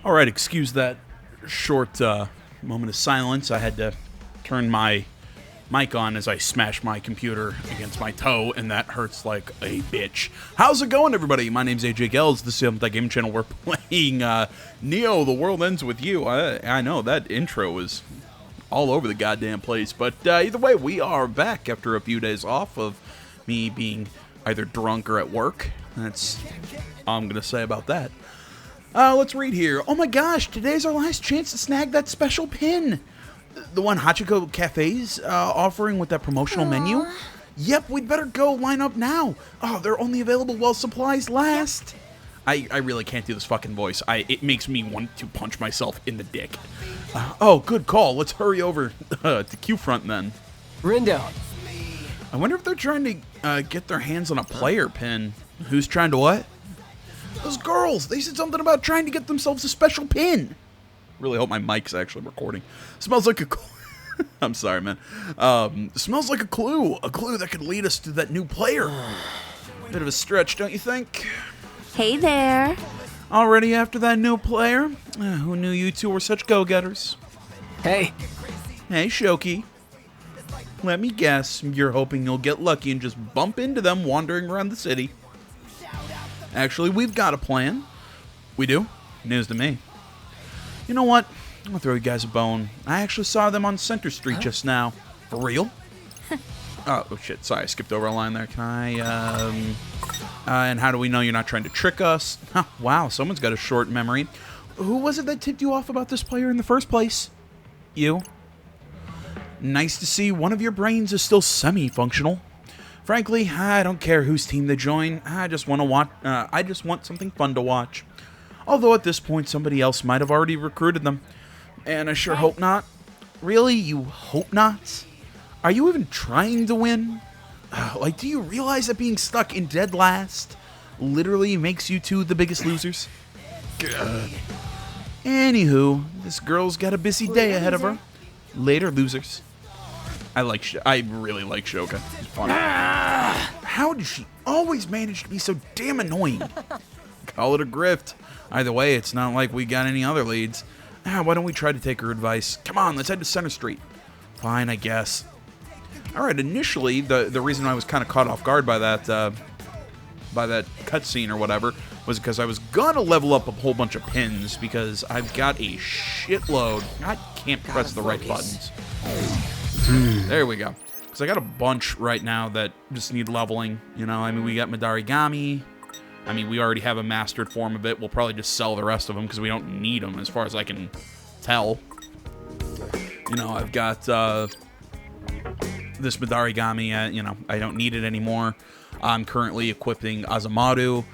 All right, excuse that short moment of silence. I had to turn my mic on as I smashed my computer against my toe, and that hurts like a bitch. How's it going, everybody? My name's AJ Gels. This is the Game Channel. We're playing Neo, The World Ends With You. I know, that intro was all over the goddamn place, but either way, we are back after a few days off of me being either drunk or at work. That's all I'm going to say about that. Let's read here. Oh my gosh, today's our last chance to snag that special pin. The one Hachiko Cafe's offering with that promotional menu. Yep, we'd better go line up now. Oh, they're only available while supplies last. I really can't do this fucking voice. It makes me want to punch myself in the dick. Oh, good call. Let's hurry over to Q-Front then. Rindo. I wonder if they're trying to get their hands on a player pin. Who's trying to what? Those girls, they said something about trying to get themselves a special pin. Really hope my mic's actually recording. Smells like a I'm sorry, man. Smells like a clue that could lead us to that new player. Bit of a stretch, don't you think? Hey there. Already after that new player? Who knew you two were such go-getters? Hey. Hey, Shoki. Let me guess, you're hoping you'll get lucky and just bump into them wandering around the city. Actually, we've got a plan. We do? News to me. You know what? I'm gonna throw you guys a bone. I actually saw them on Center Street just now. For real? Oh shit, sorry, I skipped over a line there. Can I, and how do we know you're not trying to trick us? Huh, wow, someone's got a short memory. Who was it that tipped you off about this player in the first place? You? Nice to see one of your brains is still semi-functional. Frankly, I don't care whose team they join. I just want to watch. I just want something fun to watch. Although at this point, somebody else might have already recruited them, and I sure hope not. Really, you hope not? Are you even trying to win? Like, do you realize that being stuck in dead last literally makes you two the biggest losers? Anywho, this girl's got a busy day ahead of her. Later, losers. I really like Shoka. She's fun. How does she always manage to be so damn annoying? Call it a grift. Either way, it's not like we got any other leads. Why don't we try to take her advice? Come on, let's head to Center Street. Fine, I guess. Alright, initially, the reason I was kind of caught off guard by that cutscene or whatever was because I was gonna level up a whole bunch of pins because I've got a shitload. I can't press the right buttons. There we go. Because I got a bunch right now that just need leveling. You know, I mean, we got Madarigami. I mean, we already have a mastered form of it. We'll probably just sell the rest of them because we don't need them as far as I can tell. You know, I've got this Madarigami. You know, I don't need it anymore. I'm currently equipping Azamaru,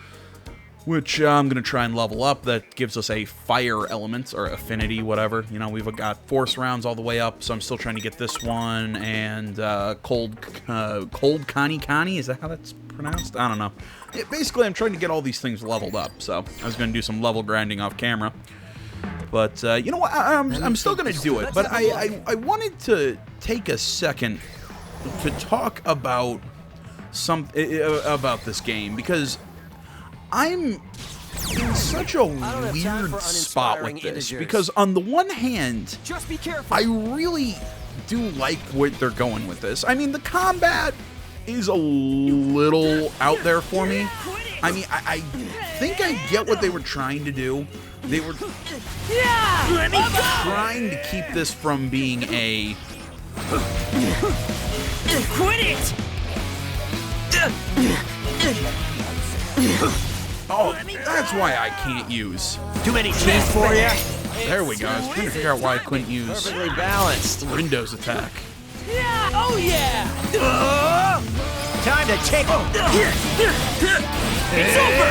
which I'm going to try and level up. That gives us a fire element, or affinity, whatever. You know, we've got force rounds all the way up, so I'm still trying to get this one, and cold Kani, is that how that's pronounced? I don't know. Basically, I'm trying to get all these things leveled up, so I was going to do some level grinding off camera. But, you know what, I'm still going to do it, but I wanted to take a second to talk about about this game, because I'm in such a weird spot with this, because on the one hand, I really do like where they're going with this. I mean, the combat is a little out there for me. I mean, I think I get what they were trying to do. They were trying to keep this from being a... Quit it! Oh, that's why I can't use. Too many cheese for you? There we go. I was trying to figure out why I couldn't use Perfectly balanced. Rindo's attack. Yeah! Oh yeah! Time to take. It's over!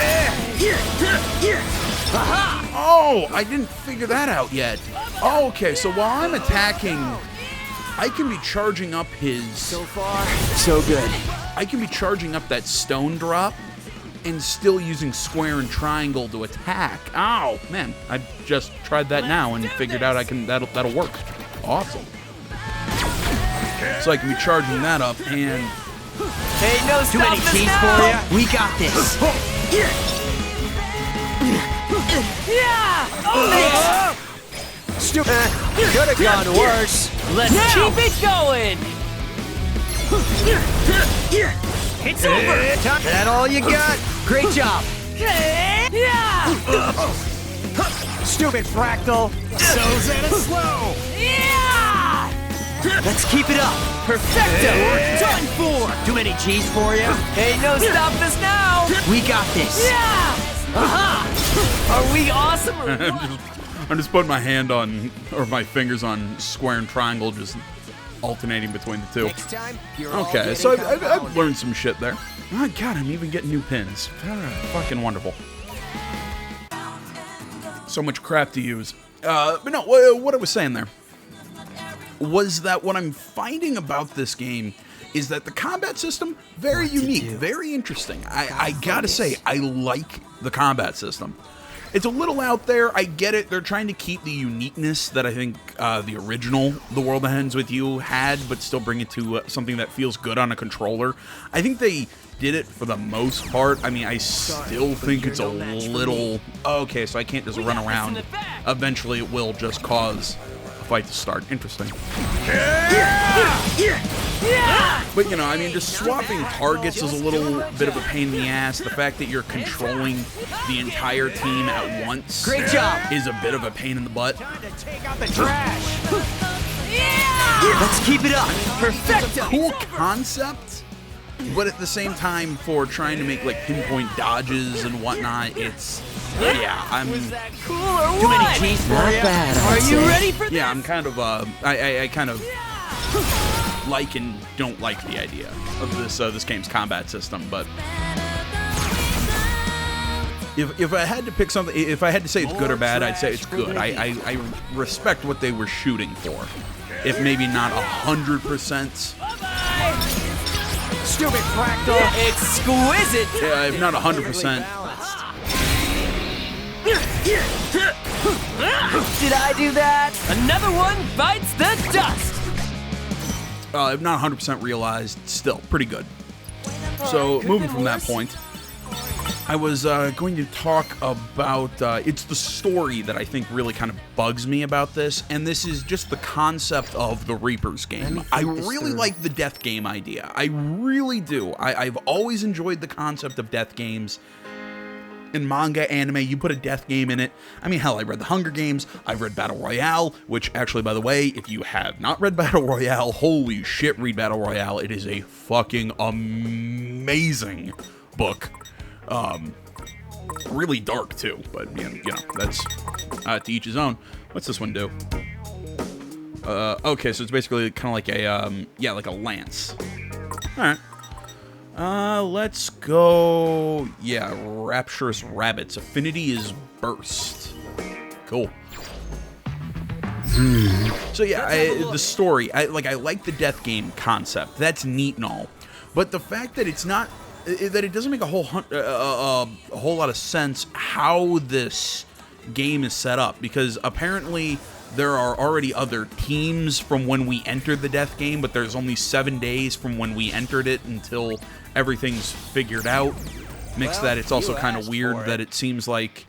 Oh, I didn't figure that out yet. Oh, okay, so while I'm attacking, I can be charging up his... So far, so good. I can be charging up that stone drop and still using square and triangle to attack. Ow, man, I just tried that now and figured out that'll work. Awesome. So I can be charging that up and... Hey, no too many cheese for you? We got this. Yeah! Stupid. Could have gone worse. Let's keep it going. It's over. That all you got? Great job. Yeah. Stupid Fractal. So's at a slow. Yeah. Let's keep it up. Perfecto. Done for. Too many G's for you? Hey, no stop us now. We got this. Yeah. Are we awesome or what? I'm just putting my hand on, or my fingers on square and triangle, just alternating between the two. Next time, you're all Okay, getting so I've compounded. learned some shit there. Oh, God, I'm even getting new pins. Fucking wonderful. So much crap to use. But no, what I was saying there was that what I'm finding about this game is that the combat system, very unique, very interesting. I gotta say, I like the combat system. It's a little out there, I get it. They're trying to keep the uniqueness that I think the original The World That Ends With You had, but still bring it to something that feels good on a controller. I think they did it for the most part. I mean, I still think it's a little... Okay, so I can't just run around. Eventually it will just cause a fight to start. Interesting. But, you know, I mean, just swapping targets is a little bit of a pain in the ass. The fact that you're controlling the entire team at once Great job. is a bit of a pain in the butt. Time to take out the trash. Yeah. Let's keep it up. Perfecto. Cool concept, but at the same time, for trying to make, like, pinpoint dodges and whatnot, it's... Yeah, I'm... Was that cool or Too many what? G's for you? Are you ready for this? Yeah, I'm kind of, I kind of like and don't like the idea of this game's combat system, but if I had to pick something, if I had to say it's good or bad, I'd say it's good. I respect what they were shooting for, if maybe not 100%. Stupid Fractal. Exquisite. Yeah, if not 100%. Did I do that? Another one bites the dust. If not 100% realized, still pretty good. So moving from that point, I was going to talk about, it's the story that I think really kind of bugs me about this, and this is just the concept of the Reapers game. I really like the death game idea. I really do. I've always enjoyed the concept of death games. In manga, anime, you put a death game in it. I mean, hell, I read The Hunger Games. I've read Battle Royale, which actually, by the way, if you have not read Battle Royale, holy shit, read Battle Royale. It is a fucking amazing book. Really dark, too, but, you know, that's to each his own. What's this one do? Okay, so it's basically kind of like a, yeah, like a lance. All right. Let's go... Yeah, Rapturous Rabbits. Affinity is Burst. Cool. So yeah, the story, I like the death game concept. That's neat and all. But the fact that it's not... that it doesn't make a whole lot of sense how this game is set up. Because apparently there are already other teams from when we entered the death game, but there's only 7 days from when we entered it until everything's figured out. Mix that, it's also kind of weird that it seems like,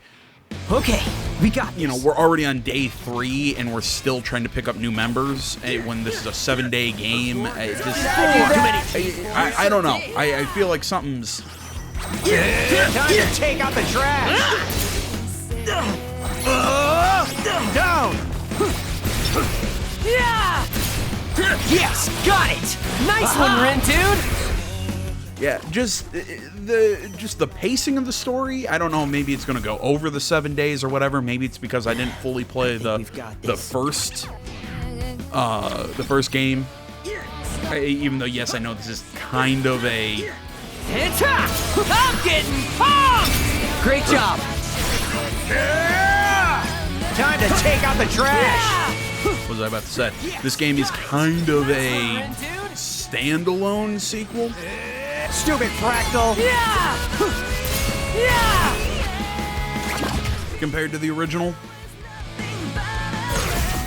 Okay, we got you know, we're already on day 3 and we're still trying to pick up new members when this is a 7-day game. It just, I don't know. I feel like something's... Time to take out the trash. Down. Yeah. Yes, got it. Nice one, Rin, dude. Yeah, just the pacing of the story. I don't know. Maybe it's gonna go over the 7 days or whatever. Maybe it's because I didn't fully play the first game. Even though, yes, I know this is kind of a... I'm getting pumped. Great job. Time to take out the trash. What was I about to say? This game is kind of a standalone sequel. Stupid Fractal. Yeah. Yeah. Compared to the original.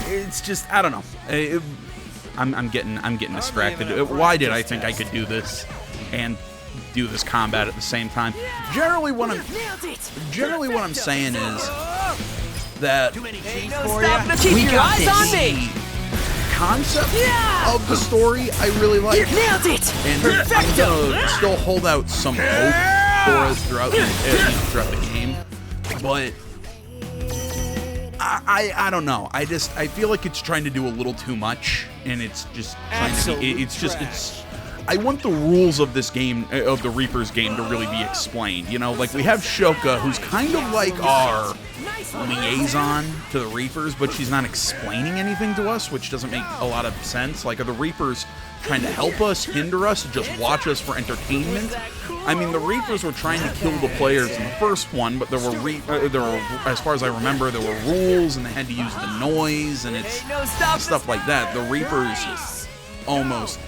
It's just, I don't know. I'm getting distracted. Why did I think I could do this and do this combat at the same time? Generally what I'm saying is that Ain't no stopping to keep your eyes on me. concept Yeah. of the story I really like. Nailed it. And I'm gonna still hold out some hope for it throughout the game, but I don't know. I feel like it's trying to do a little too much, and it's just trying to be. I want the rules of this game, of the Reapers game, to really be explained. You know, like we have Shoka, who's kind of like our liaison to the Reapers, but she's not explaining anything to us, which doesn't make a lot of sense. Like, are the Reapers trying to help us, hinder us, just watch us for entertainment? I mean, the Reapers were trying to kill the players in the first one, but there were, as far as I remember, there were rules, and they had to use the noise, and it's stuff like that. The Reapers almost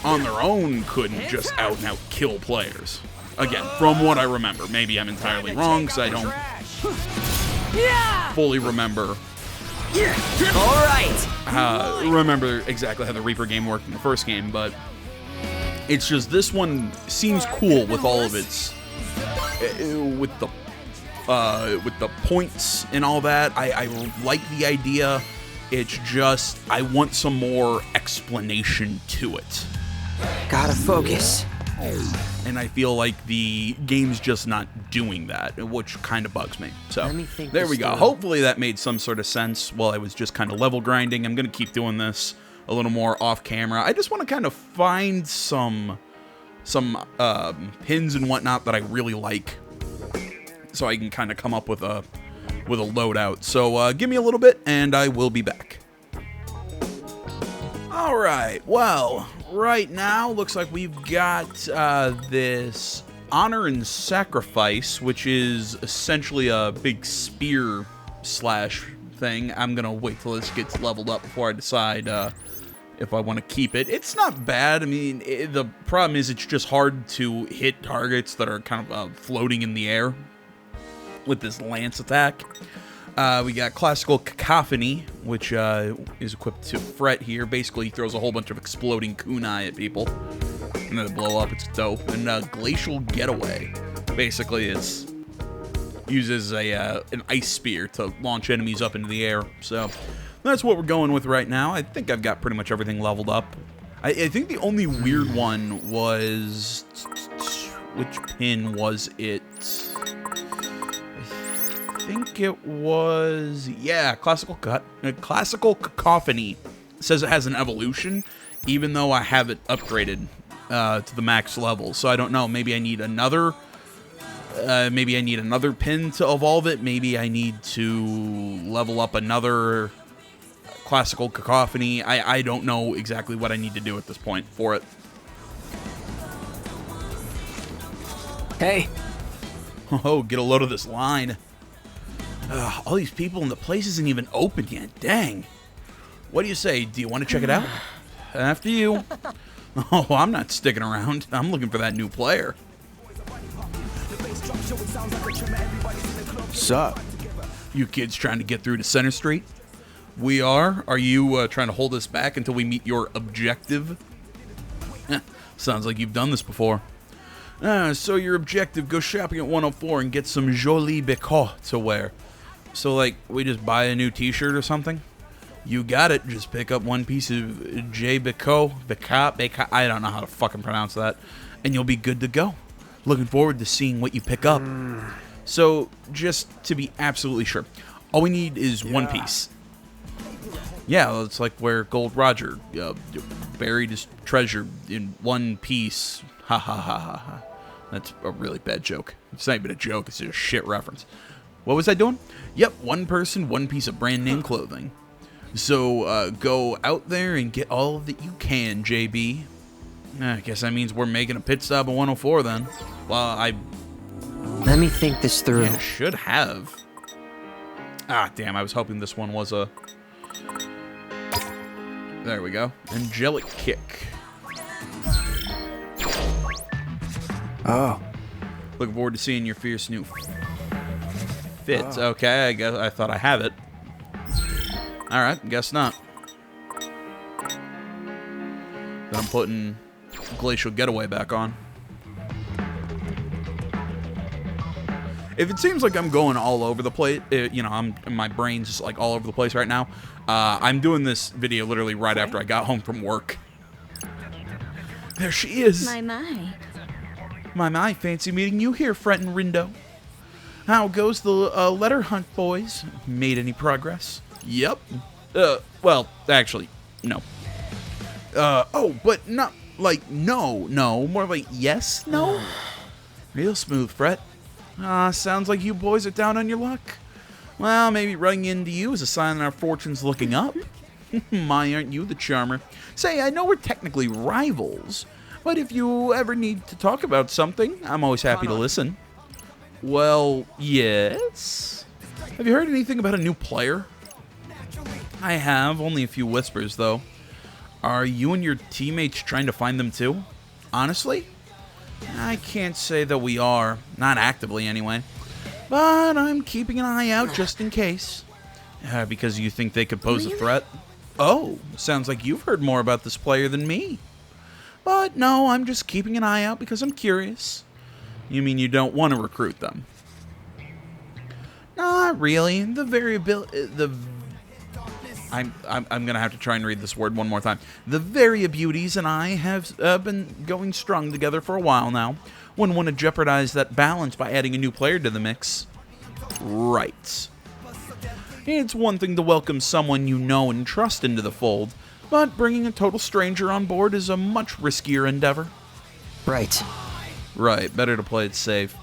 on their own couldn't just out and out kill players. Again, from what I remember. Maybe I'm entirely wrong, because I don't fully remember. Remember exactly how the Reaper game worked in the first game, but it's just this one seems cool with all of its with the points and all that. I like the idea. It's just I want some more explanation to it. Gotta focus. And I feel like the game's just not doing that, which kind of bugs me. So, there we go. Hopefully that made some sort of sense while I was just kind of level grinding. I'm going to keep doing this a little more off camera. I just want to kind of find some pins and whatnot that I really like, so I can kind of come up with a loadout. So, give me a little bit, and I will be back. Alright, well, right now, looks like we've got this Honor and Sacrifice, which is essentially a big spear slash thing. I'm going to wait till this gets leveled up before I decide if I want to keep it. It's not bad. I mean, the problem is it's just hard to hit targets that are kind of floating in the air with this lance attack. We got Classical Cacophony, which is equipped to Fret here. Basically, he throws a whole bunch of exploding kunai at people, and then they blow up. It's dope. And Glacial Getaway. Basically, it uses an ice spear to launch enemies up into the air. So that's what we're going with right now. I think I've got pretty much everything leveled up. I think the only weird one was... Which pin was it? I think it was, yeah, Classical Cacophony. It says it has an evolution, even though I have it upgraded to the max level. So I don't know. Maybe I need another. Maybe I need another pin to evolve it. Maybe I need to level up another Classical Cacophony. I don't know exactly what I need to do at this point for it. Hey. Oh, get a load of this line. All these people and the place isn't even open yet. Dang. What do you say? Do you want to check it out? After you. Oh, I'm not sticking around. I'm looking for that new player. Sup? You kids trying to get through to Center Street? We are. Are you trying to hold us back until we meet your objective? Sounds like you've done this before. So your objective, go shopping at 104 and get some Jolie Bécot to wear. So, like, we just buy a new t-shirt or something? You got it. Just pick up one piece of J. Bécot, I don't know how to fucking pronounce that, and you'll be good to go. Looking forward to seeing what you pick up. So, just to be absolutely sure, all we need is one piece. Yeah, it's like where Gold Roger buried his treasure in one piece. Ha ha ha ha ha. That's a really bad joke. It's not even a joke, it's just a shit reference. What was I doing? Yep, one person, one piece of brand name clothing. So go out there and get all that you can, JB. I guess that means we're making a pit stop at 104 then. Well, Let me think this through. Yeah, should have. Ah, damn, I was hoping this one was a... There we go. Angelic Kick. Oh. Looking forward to seeing your fierce new fit. Okay, I guess I thought I have it. Alright, guess not. Then I'm putting Glacial Getaway back on. If it seems like I'm going all over the place, you know, my brain's just like all over the place right now. I'm doing this video literally right after I got home from work. There she is. My, fancy meeting you here, Frenton Rindo. How goes the letter hunt, boys? Made any progress? Yep. Well, actually, no. Oh, but not like no. More like yes, no? Real smooth, Fret. Sounds like you boys are down on your luck. Well, maybe running into you is a sign that our fortune's looking up. My, aren't you the charmer? Say, I know we're technically rivals, but if you ever need to talk about something, I'm always happy to listen. Well, yes. Have you heard anything about a new player? I have, only a few whispers, though. Are you and your teammates trying to find them, too? Honestly? I can't say that we are. Not actively, anyway. But I'm keeping an eye out just in case. Because you think they could pose a threat? Oh, sounds like you've heard more about this player than me. But no, I'm just keeping an eye out because I'm curious. You mean you don't want to recruit them? Not really. The variability... I'm gonna have to try and read this word one more time. The Variabeauties and I have been going strong together for a while now. Wouldn't want to jeopardize that balance by adding a new player to the mix. Right. It's one thing to welcome someone you know and trust into the fold, but bringing a total stranger on board is a much riskier endeavor. Right. Right, better to play it safe.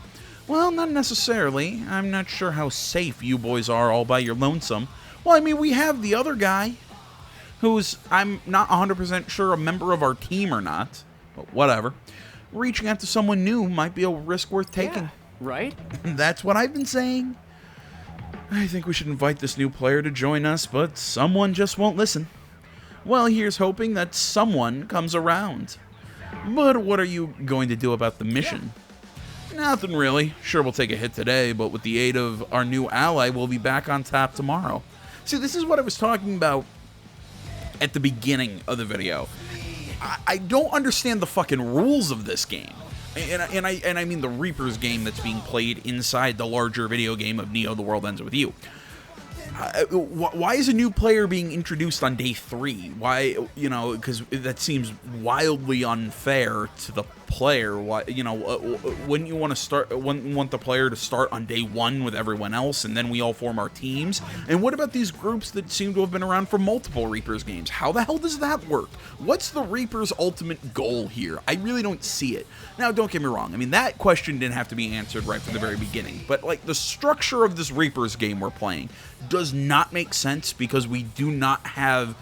Well, not necessarily. I'm not sure how safe you boys are all by your lonesome. Well, I mean, we have the other guy, who's, I'm not 100% sure, a member of our team or not, but whatever. Reaching out to someone new might be a risk worth taking. Yeah, right? That's what I've been saying. I think we should invite this new player to join us, but someone just won't listen. Well, here's hoping that someone comes around. But what are you going to do about the mission? Nothing really. Sure, we'll take a hit today, but with the aid of our new ally, we'll be back on top tomorrow. See, this is what I was talking about at the beginning of the video. I don't understand the fucking rules of this game. And I mean the Reapers game that's being played inside the larger video game of Neo: The World Ends With You. Why is a new player being introduced on day 3? Why, you know, because that seems wildly unfair to the player. Why, you know, wouldn't you want the player to start on day 1 with everyone else, and then we all form our teams? And what about these groups that seem to have been around for multiple Reapers games? How the hell does that work? What's the Reapers' ultimate goal here? I really don't see it. Now, don't get me wrong. I mean, that question didn't have to be answered right from the very beginning. But, like, the structure of this Reapers game we're playing does not make sense because we do not have...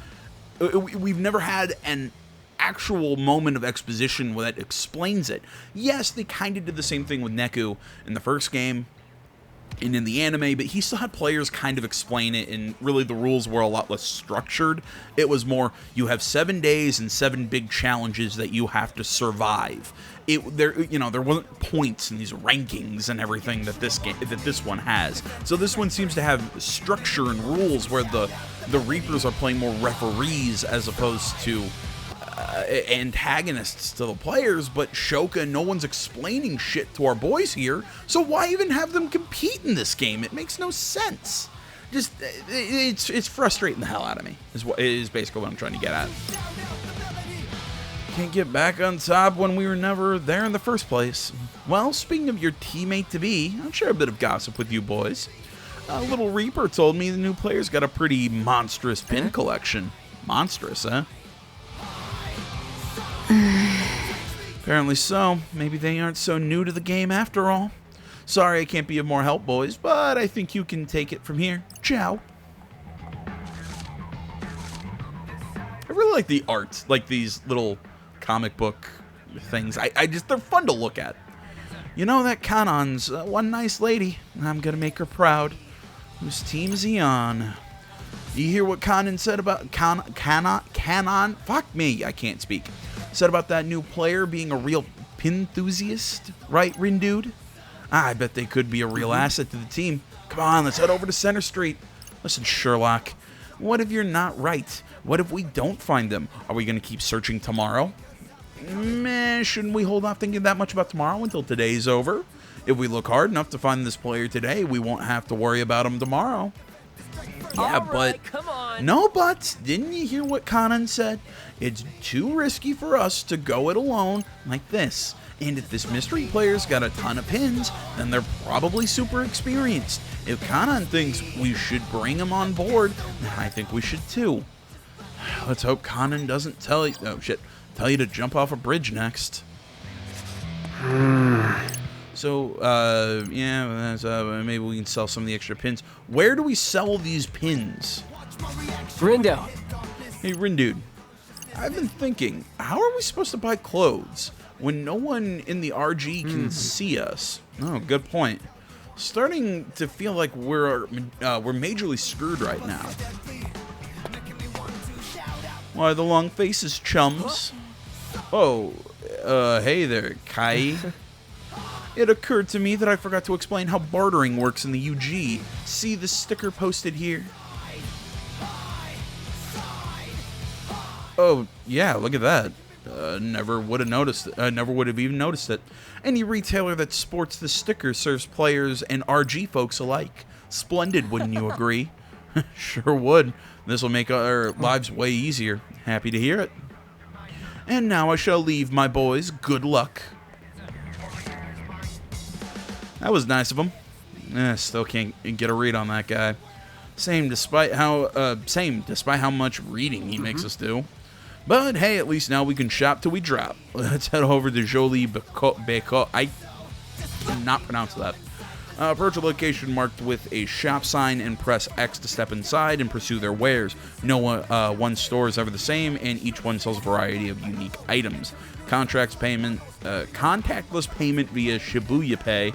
We've never had an actual moment of exposition that explains it. Yes, they kind of did the same thing with Neku in the first game and in the anime, but he still had players kind of explain it, and really the rules were a lot less structured. It was more, you have 7 days and 7 big challenges that you have to survive. There wasn't points in these rankings and everything that this one has. So this one seems to have structure and rules where the Reapers are playing more referees as opposed to antagonists to the players. But Shoka, no one's explaining shit to our boys here, so why even have them compete in this game? It makes no sense. Just it's frustrating the hell out of me is basically what I'm trying to get at. Can't get back on top when we were never there in the first place. Well, speaking of your teammate-to-be, I'll share a bit of gossip with you boys. A little Reaper told me the new player's got a pretty monstrous pin collection. Monstrous, huh? Apparently so. Maybe they aren't so new to the game after all. Sorry I can't be of more help, boys, but I think you can take it from here. Ciao. I really like the art, like these little comic book things. They're fun to look at. You know, that Kanon's one nice lady. I'm gonna make her proud. Whose team is he on? You hear what Kanon said about Kanon? Fuck me, I can't speak. Said about that new player being a real pin enthusiast, right, Rindude? I bet they could be a real asset to the team. Come on, let's head over to Center Street. Listen, Sherlock, what if you're not right? What if we don't find them? Are we going to keep searching tomorrow? Meh, shouldn't we hold off thinking that much about tomorrow until today's over? If we look hard enough to find this player today, we won't have to worry about him tomorrow. Yeah, All but right, come on. no buts. Didn't you hear what Kanan said? It's too risky for us to go it alone like this. And if this mystery player's got a ton of pins, then they're probably super experienced. If Kanan thinks we should bring him on board, then I think we should too. Let's hope Kanan doesn't tell you to jump off a bridge next. So, maybe we can sell some of the extra pins. Where do we sell these pins? Rindo. Hey, Rindude, I've been thinking, how are we supposed to buy clothes when no one in the RG can see us? Oh, good point. Starting to feel like we're majorly screwed right now. Why the long faces, chums? Oh, hey there, Kai. It occurred to me that I forgot to explain how bartering works in the UG. See the sticker posted here? Oh, yeah, look at that. Never would have noticed it. Never would have even noticed it. Any retailer that sports the sticker serves players and RG folks alike. Splendid, wouldn't you agree? Sure would. This will make our lives way easier. Happy to hear it. And now I shall leave, my boys. Good luck. That was nice of him. Still can't get a read on that guy. Same despite how much reading he makes us do. But hey, at least now we can shop till we drop. Let's head over to Jolie Beko. I cannot pronounce that. Approach a location marked with a shop sign and press X to step inside and pursue their wares. No one store is ever the same, and each one sells a variety of unique items. Contactless payment via Shibuya Pay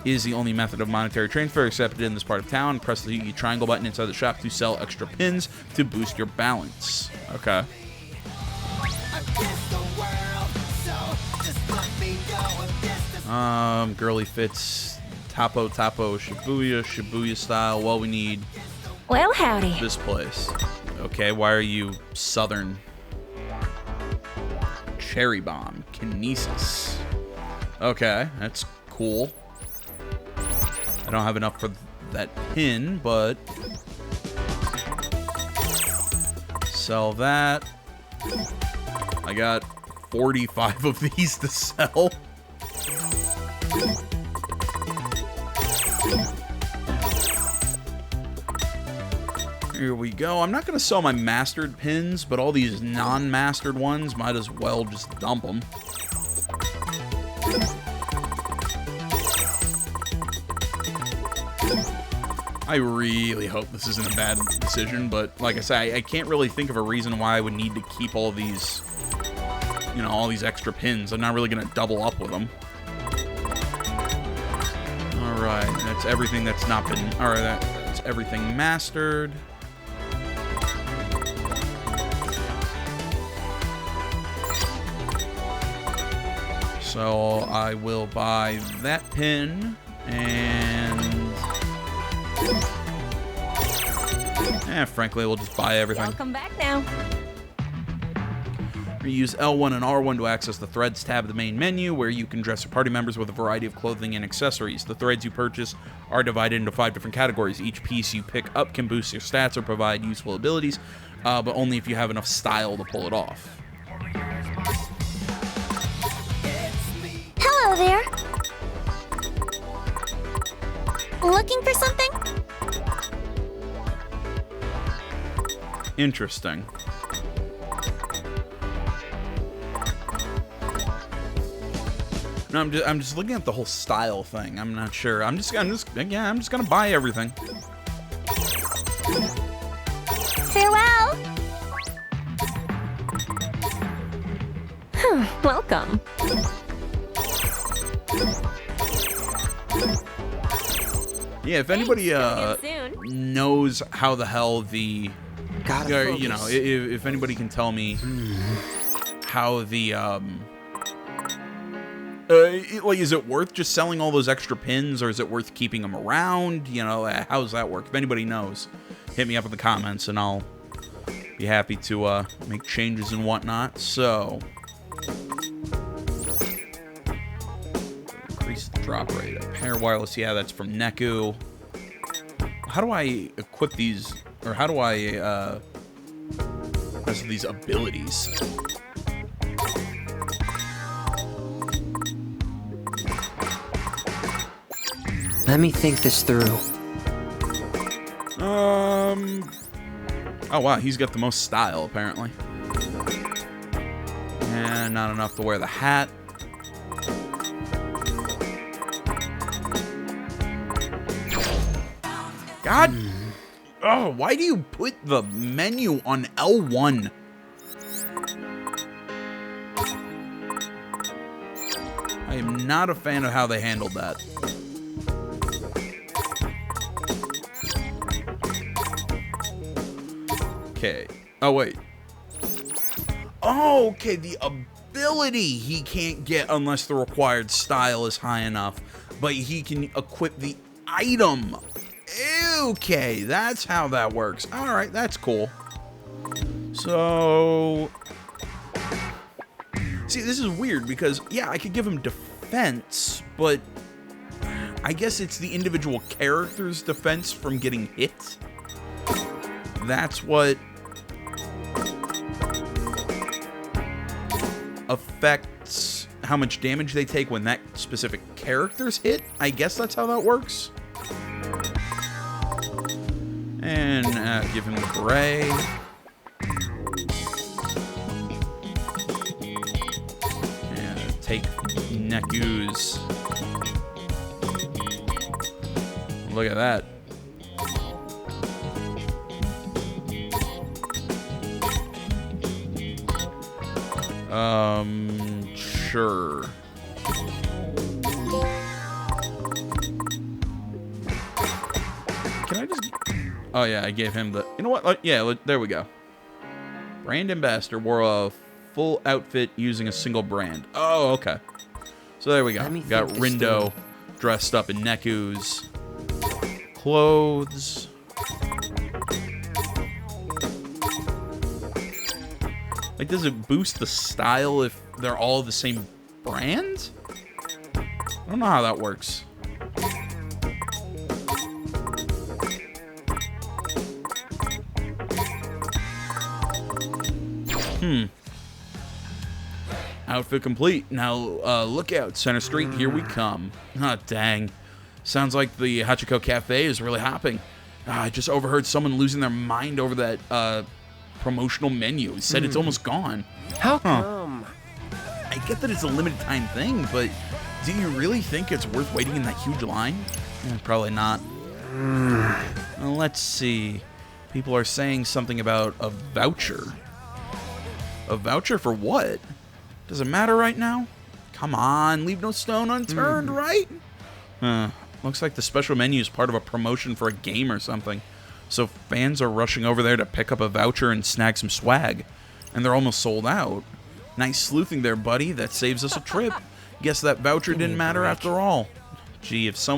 is the only method of monetary transfer accepted in this part of town. Press the triangle button inside the shop to sell extra pins to boost your balance. Okay. Girly fits, Tapo, Shibuya style. Well, we need Well, howdy. this place. Okay, why are you southern? Cherry Bomb, Kinesis. Okay, that's cool. I don't have enough for that pin, but sell that. I got 45 of these to sell. Here we go. I'm not going to sell my mastered pins, but all these non-mastered ones, might as well just dump them. I really hope this isn't a bad decision, but like I say, I can't really think of a reason why I would need to keep all these, all these extra pins. I'm not really going to double up with them. All right, that's everything that's not been, all right, that's everything mastered. So I will buy that pin and frankly, we'll just buy everything. Welcome back now. You use L1 and R1 to access the Threads tab of the main menu, where you can dress your party members with a variety of clothing and accessories. The threads you purchase are divided into 5 different categories. Each piece you pick up can boost your stats or provide useful abilities, but only if you have enough style to pull it off. Hello there. Looking for something? Interesting. No, I'm just looking at the whole style thing. I'm not sure. I'm just gonna buy everything. Farewell. Welcome. Yeah, if anybody Thanks, soon. knows how the hell the Gotta if anybody can tell me how the is it worth just selling all those extra pins, or is it worth keeping them around? How does that work? If anybody knows, hit me up in the comments and I'll be happy to make changes and whatnot. So increase Drop rate. Pair wireless. Yeah, that's from Neku. How do I equip these? Or how do I, rest of these abilities? Let me think this through. Oh wow, he's got the most style apparently. And not enough to wear the hat. God. Oh, why do you put the menu on L1? I am not a fan of how they handled that. Okay. Oh, wait. Oh, okay. The ability he can't get unless the required style is high enough. But he can equip the item. Okay, that's how that works. Alright, that's cool. So... See, this is weird because, yeah, I could give him defense, but... I guess it's the individual character's defense from getting hit. That's what... affects how much damage they take when that specific character's hit. I guess that's how that works. And give him the beret. And take Neku's. Look at that. Sure. Can I just... Oh, yeah, I gave him the... You know what? Yeah, there we go. Brand ambassador wore a full outfit using a single brand. Oh, okay. So there we go. Got Rindo dressed up in Neku's clothes. Like, does it boost the style if they're all the same brand? I don't know how that works. Outfit complete. Now, look out, Center Street. Here we come. Ah, dang. Sounds like the Hachiko Cafe is really hopping. I just overheard someone losing their mind over that, promotional menu. He said it's almost gone. How come? I get that it's a limited time thing, but do you really think it's worth waiting in that huge line? Probably not. Well, let's see. People are saying something about a voucher. A voucher for what? Does it matter right now? Come on, leave no stone unturned, right? Looks like the special menu is part of a promotion for a game or something. So fans are rushing over there to pick up a voucher and snag some swag. And they're almost sold out. Nice sleuthing there, buddy. That saves us a trip. Guess that voucher didn't matter after all. Gee, if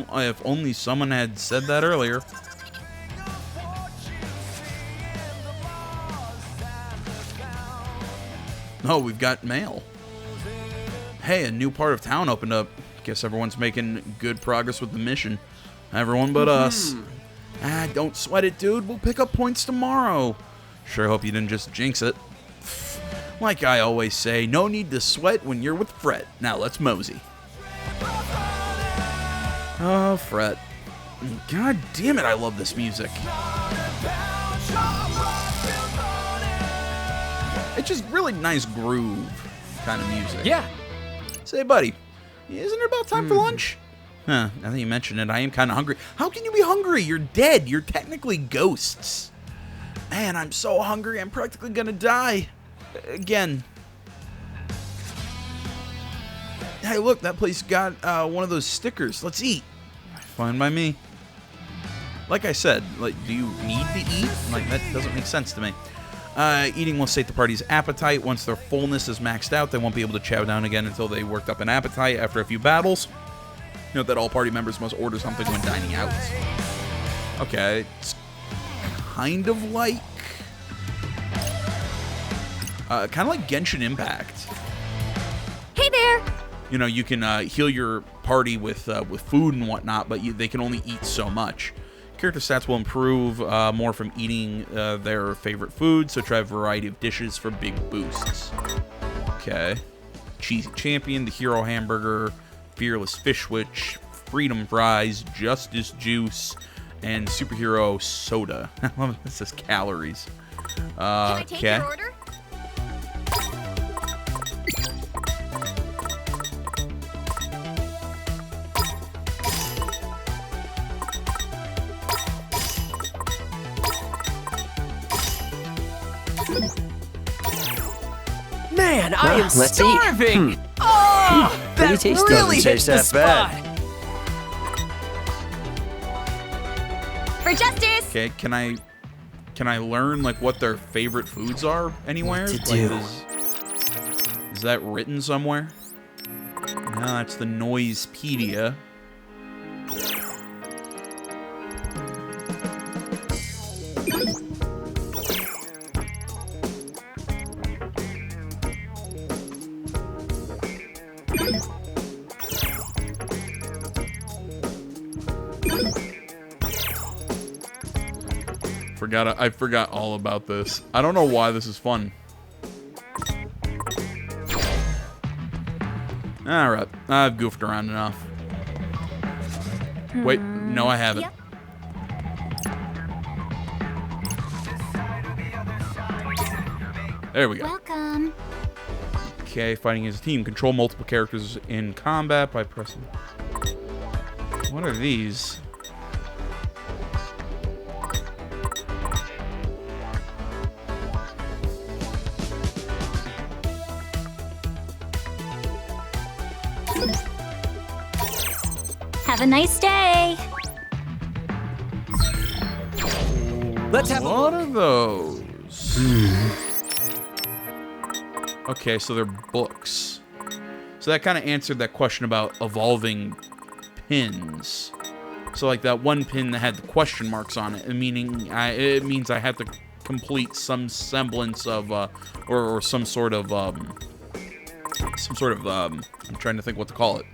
only someone had said that earlier. Oh, we've got mail. Hey, a new part of town opened up. Guess everyone's making good progress with the mission. Everyone but us. Don't sweat it, dude. We'll pick up points tomorrow. Sure hope you didn't just jinx it. Like I always say, no need to sweat when you're with Fret. Now let's mosey. Oh, Fret. God damn it, I love this music. It's just really nice groove kind of music. Yeah. Say, buddy, isn't it about time for lunch? Now that you mention it, I am kind of hungry. How can you be hungry? You're dead. You're technically ghosts. Man, I'm so hungry, I'm practically gonna die. Again. Hey, look, that place got one of those stickers. Let's eat. Fine by me. Like I said, like, do you need to eat? Like, that doesn't make sense to me. Eating will sate the party's appetite. Once their fullness is maxed out, they won't be able to chow down again until they worked up an appetite after a few battles. Note that all party members must order something when dining out. Okay, it's kind of like... kind of like Genshin Impact. Hey there! You know, you can heal your party with food and whatnot, but they can only eat so much. Character stats will improve more from eating their favorite food, so try a variety of dishes for big boosts. Okay. Cheesy Champion, the Hero Hamburger, Fearless Fish Witch, Freedom Fries, Justice Juice, and Superhero Soda. This is calories. Can I take your order? Man, I am let's eat. starving. Oh, Pretty that tasty. really Doesn't hit taste the that bad. spot. For justice! Okay, can I learn like what their favorite foods are anywhere? What to Like, do? is that written somewhere? No, that's the Noisepedia. I forgot all about this. I don't know why this is fun. Alright, I've goofed around enough. Wait, no I haven't. Yep. There we go. Welcome. Okay, fighting as a team. Control multiple characters in combat by pressing... What are these? Have a nice day. Let's have a What look. are those? Okay, so they're books. So that kind of answered that question about evolving pins. So like that one pin that had the question marks on it, meaning it means I have to complete some semblance of or some sort of I'm trying to think what to call it.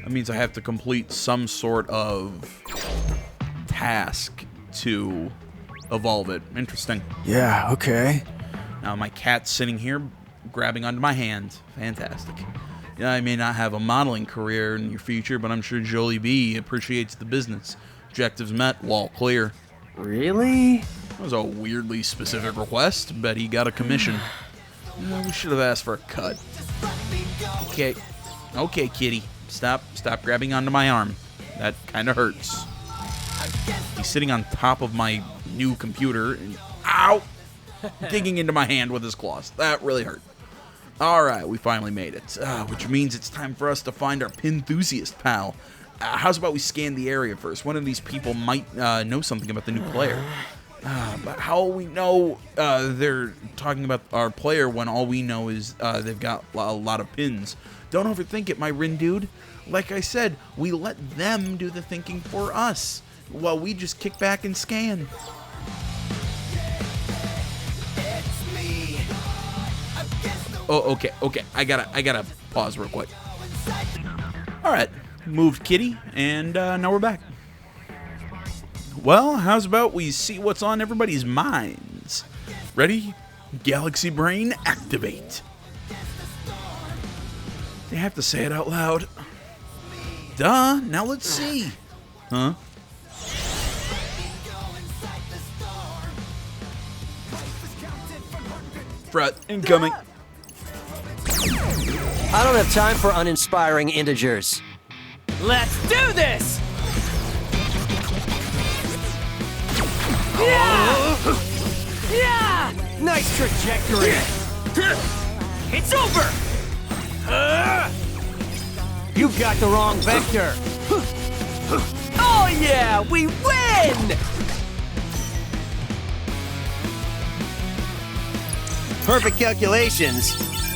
That means I have to complete some sort of task to evolve it. Interesting. Yeah, okay. Now my cat's sitting here grabbing onto my hand. Fantastic. Yeah, I may not have a modeling career in your future, but I'm sure Jolie B appreciates the business. Objectives met, wall clear. Really? That was a weirdly specific request. Bet he got a commission. We should have asked for a cut. Okay. Okay, kitty. Stop grabbing onto my arm. That kind of hurts. He's sitting on top of my new computer and ow! Digging into my hand with his claws. That really hurt. Alright, we finally made it. Which means it's time for us to find our Pinthusiast pal. How's about we scan the area first? One of these people might know something about the new player. But how will we know they're talking about our player when all we know is they've got a lot of pins? Don't overthink it, my Rin dude. Like I said, we let them do the thinking for us, while we just kick back and scan. Oh, okay. I gotta pause real quick. All right, moved kitty, and now we're back. Well, how's about we see what's on everybody's minds? Ready? Galaxy Brain, activate. They have to say it out loud. Duh, now let's see. Huh? Fret, incoming. I don't have time for uninspiring integers. Let's do this! Yeah! Yeah! Nice trajectory. It's over! You got the wrong vector. Oh yeah, we win! Perfect calculations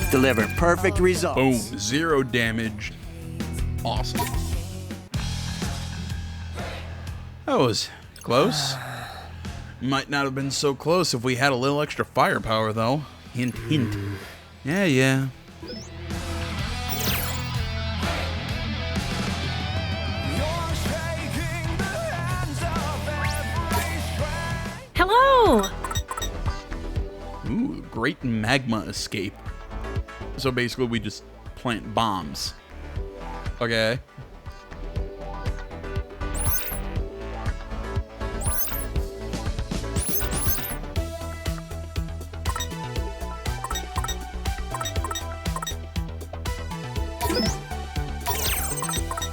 deliver perfect results. Boom, 0 damage. Awesome. That was close. Might not have been so close if we had a little extra firepower, though. Hint, hint. Yeah. Hello! Ooh, great magma escape. So basically we just plant bombs. Okay.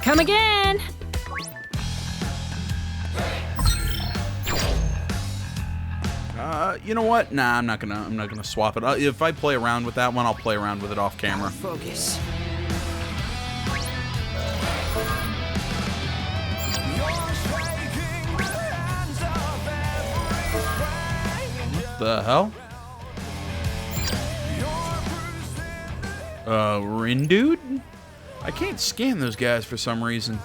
Come again! You know what? Nah, I'm not gonna swap it. If I play around with that one, I'll play around with it off camera. Focus. The hell? Rindude? I can't scan those guys for some reason.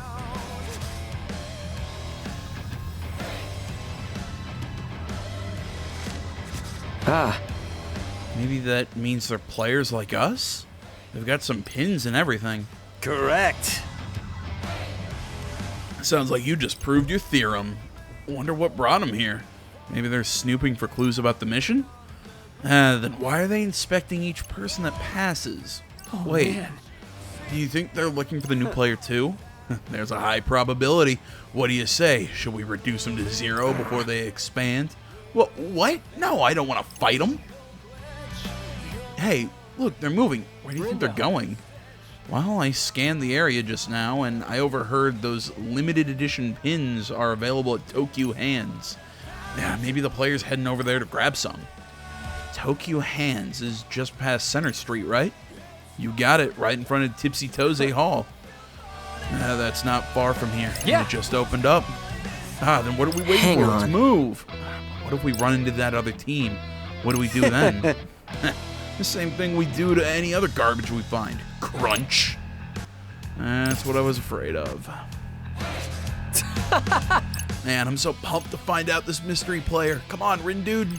Maybe that means they're players like us? They've got some pins and everything. Correct. Sounds like you just proved your theorem. Wonder what brought them here. Maybe they're snooping for clues about the mission? Then why are they inspecting each person that passes? Wait, man. do you think they're looking for the new player too? There's a high probability. What do you say? Should we reduce them to 0 before they expand? Well, what? No, I don't want to fight them. Hey, look, they're moving. Where do you think they're going? Well, I scanned the area just now, and I overheard those limited edition pins are available at Tokyo Hands. Yeah, maybe the player's heading over there to grab some. Tokyo Hands is just past Center Street, right? You got it, right in front of Tipsy Toze Hall. That's not far from here. Yeah. It just opened up. Then what are we waiting Hang for? on. Let's move. What if we run into that other team? What do we do then? The same thing we do to any other garbage we find. Crunch. That's what I was afraid of. Man, I'm so pumped to find out this mystery player. Come on, Rindude.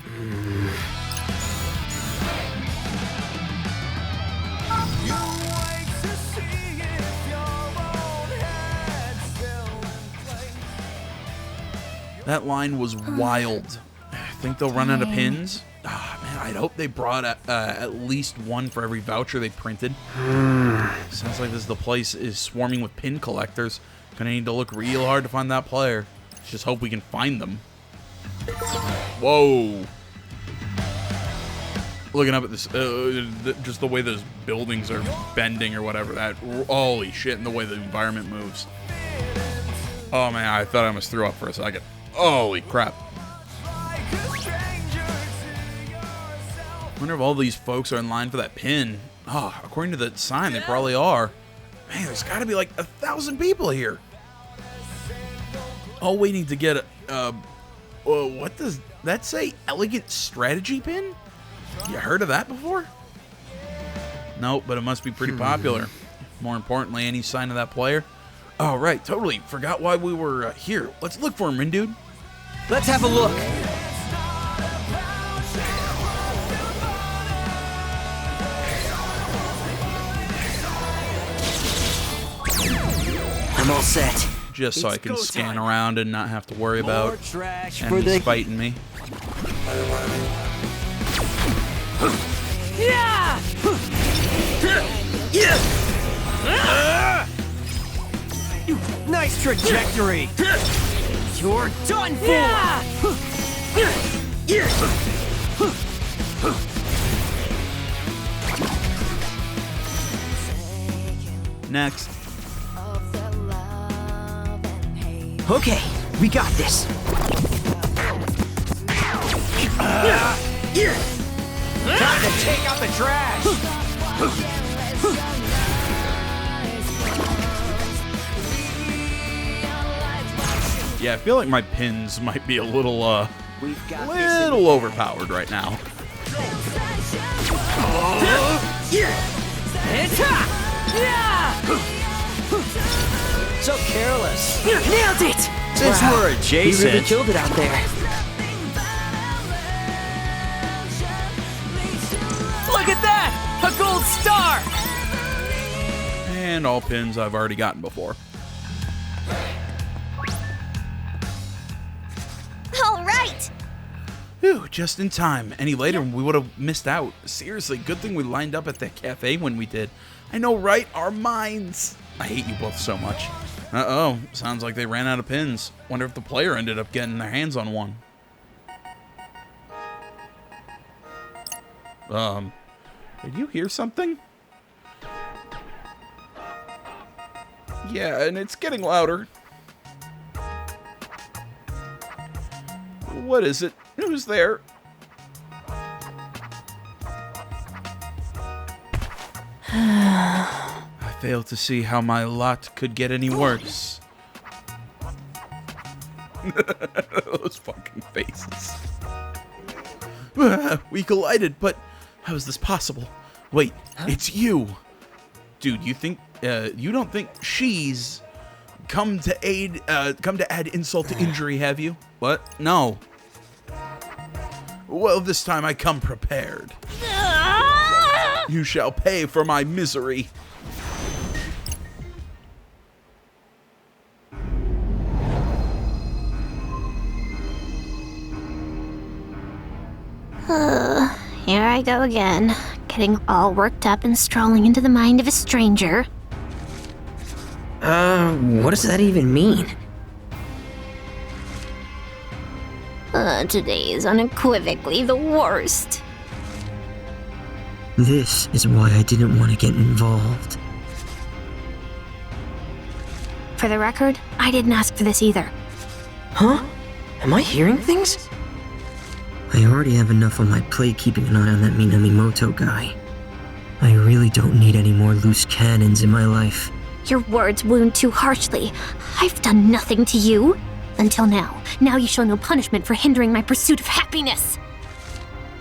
That line was wild. Think they'll run out of pins? Man, I'd hope they brought at least one for every voucher they printed. Sounds like the place is swarming with pin collectors. Gonna need to look real hard to find that player. Let's just hope we can find them. Whoa. Looking up at this, just the way those buildings are bending or whatever. That, holy shit, and the way the environment moves. Oh man, I thought I almost threw up for a second. Holy crap. Wonder if all these folks are in line for that pin. According to the sign, they probably are. Man, there's got to be like 1,000 people here. All waiting to get what does that say? Elegant strategy pin? You heard of that before? Nope, but it must be pretty popular. More importantly, any sign of that player? Oh, right, totally. Forgot why we were here. Let's look for him, Rindude. Let's have a look. I'm all set. Just so It's I can go scan time. around and not have to worry about More trash for enemies the... fighting me. Yeah! Nice trajectory. You're done for. Next. Okay, we got this. Time to take out the trash. Yeah, I feel like my pins might be a little, We've got this. little overpowered right now. So careless. Nailed it! Since we're You adjacent. really killed it out there. Look at that! A Gold star! And all pins I've already gotten before. All right. Whew, just in time. Any later, we would have missed out. Seriously, good thing we lined up at that cafe when we did. I know, right? Our minds. I hate you both so much. Uh-oh. Sounds like they ran out of pins. Wonder if the player ended up getting their hands on one. Did you hear something? Yeah, and it's getting louder. What is it? Who's there? I fail to see how my lot could get any worse. Those fucking faces. We collided, but how is this possible? Wait, it's you. Dude, you don't think she's come to add insult to injury, have you? What? No. Well, this time I come prepared. You shall pay for my misery. Here I go again, getting all worked up and strolling into the mind of a stranger. What does that even mean? Today is unequivocally the worst. This is why I didn't want to get involved. For the record, I didn't ask for this either. Huh? Am I hearing things? I already have enough on my plate keeping an eye on that Minamimoto guy. I really don't need any more loose cannons in my life. Your words wound too harshly. I've done nothing to you. Until now. Now you shall know punishment for hindering my pursuit of happiness.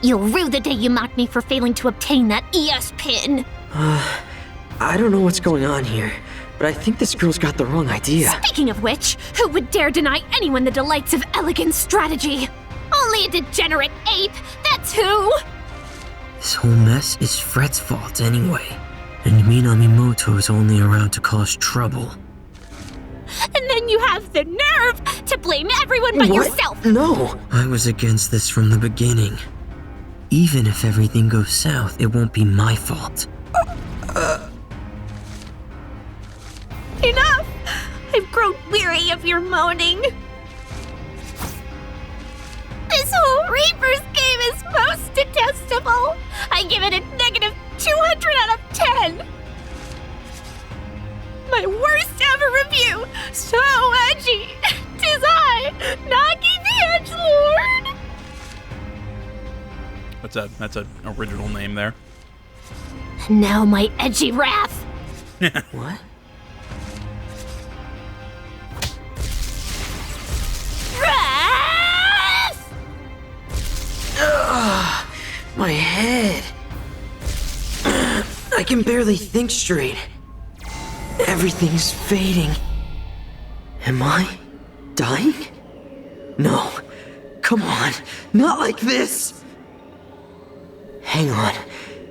You'll rue the day you mocked me for failing to obtain that ES pin. I don't know what's going on here, but I think this girl's got the wrong idea. Speaking of which, who would dare deny anyone the delights of elegant strategy? Only a degenerate ape, that's who! This whole mess is Fred's fault anyway, and Minamimoto's only around to cause trouble. And then you have the nerve to blame everyone but yourself! No! I was against this from the beginning. Even if everything goes south, it won't be my fault. Enough! I've grown weary of your moaning. This whole Reaper's game is most detestable. I give it a negative 200 out of 10. My worst ever review. So edgy. 'Tis I, Nagi the Edgelord. That's an original name there. And now my edgy wrath. What? Wrath! My head. I can barely think straight. Everything's fading. Am I dying? No. Come on. Not like this. Hang on.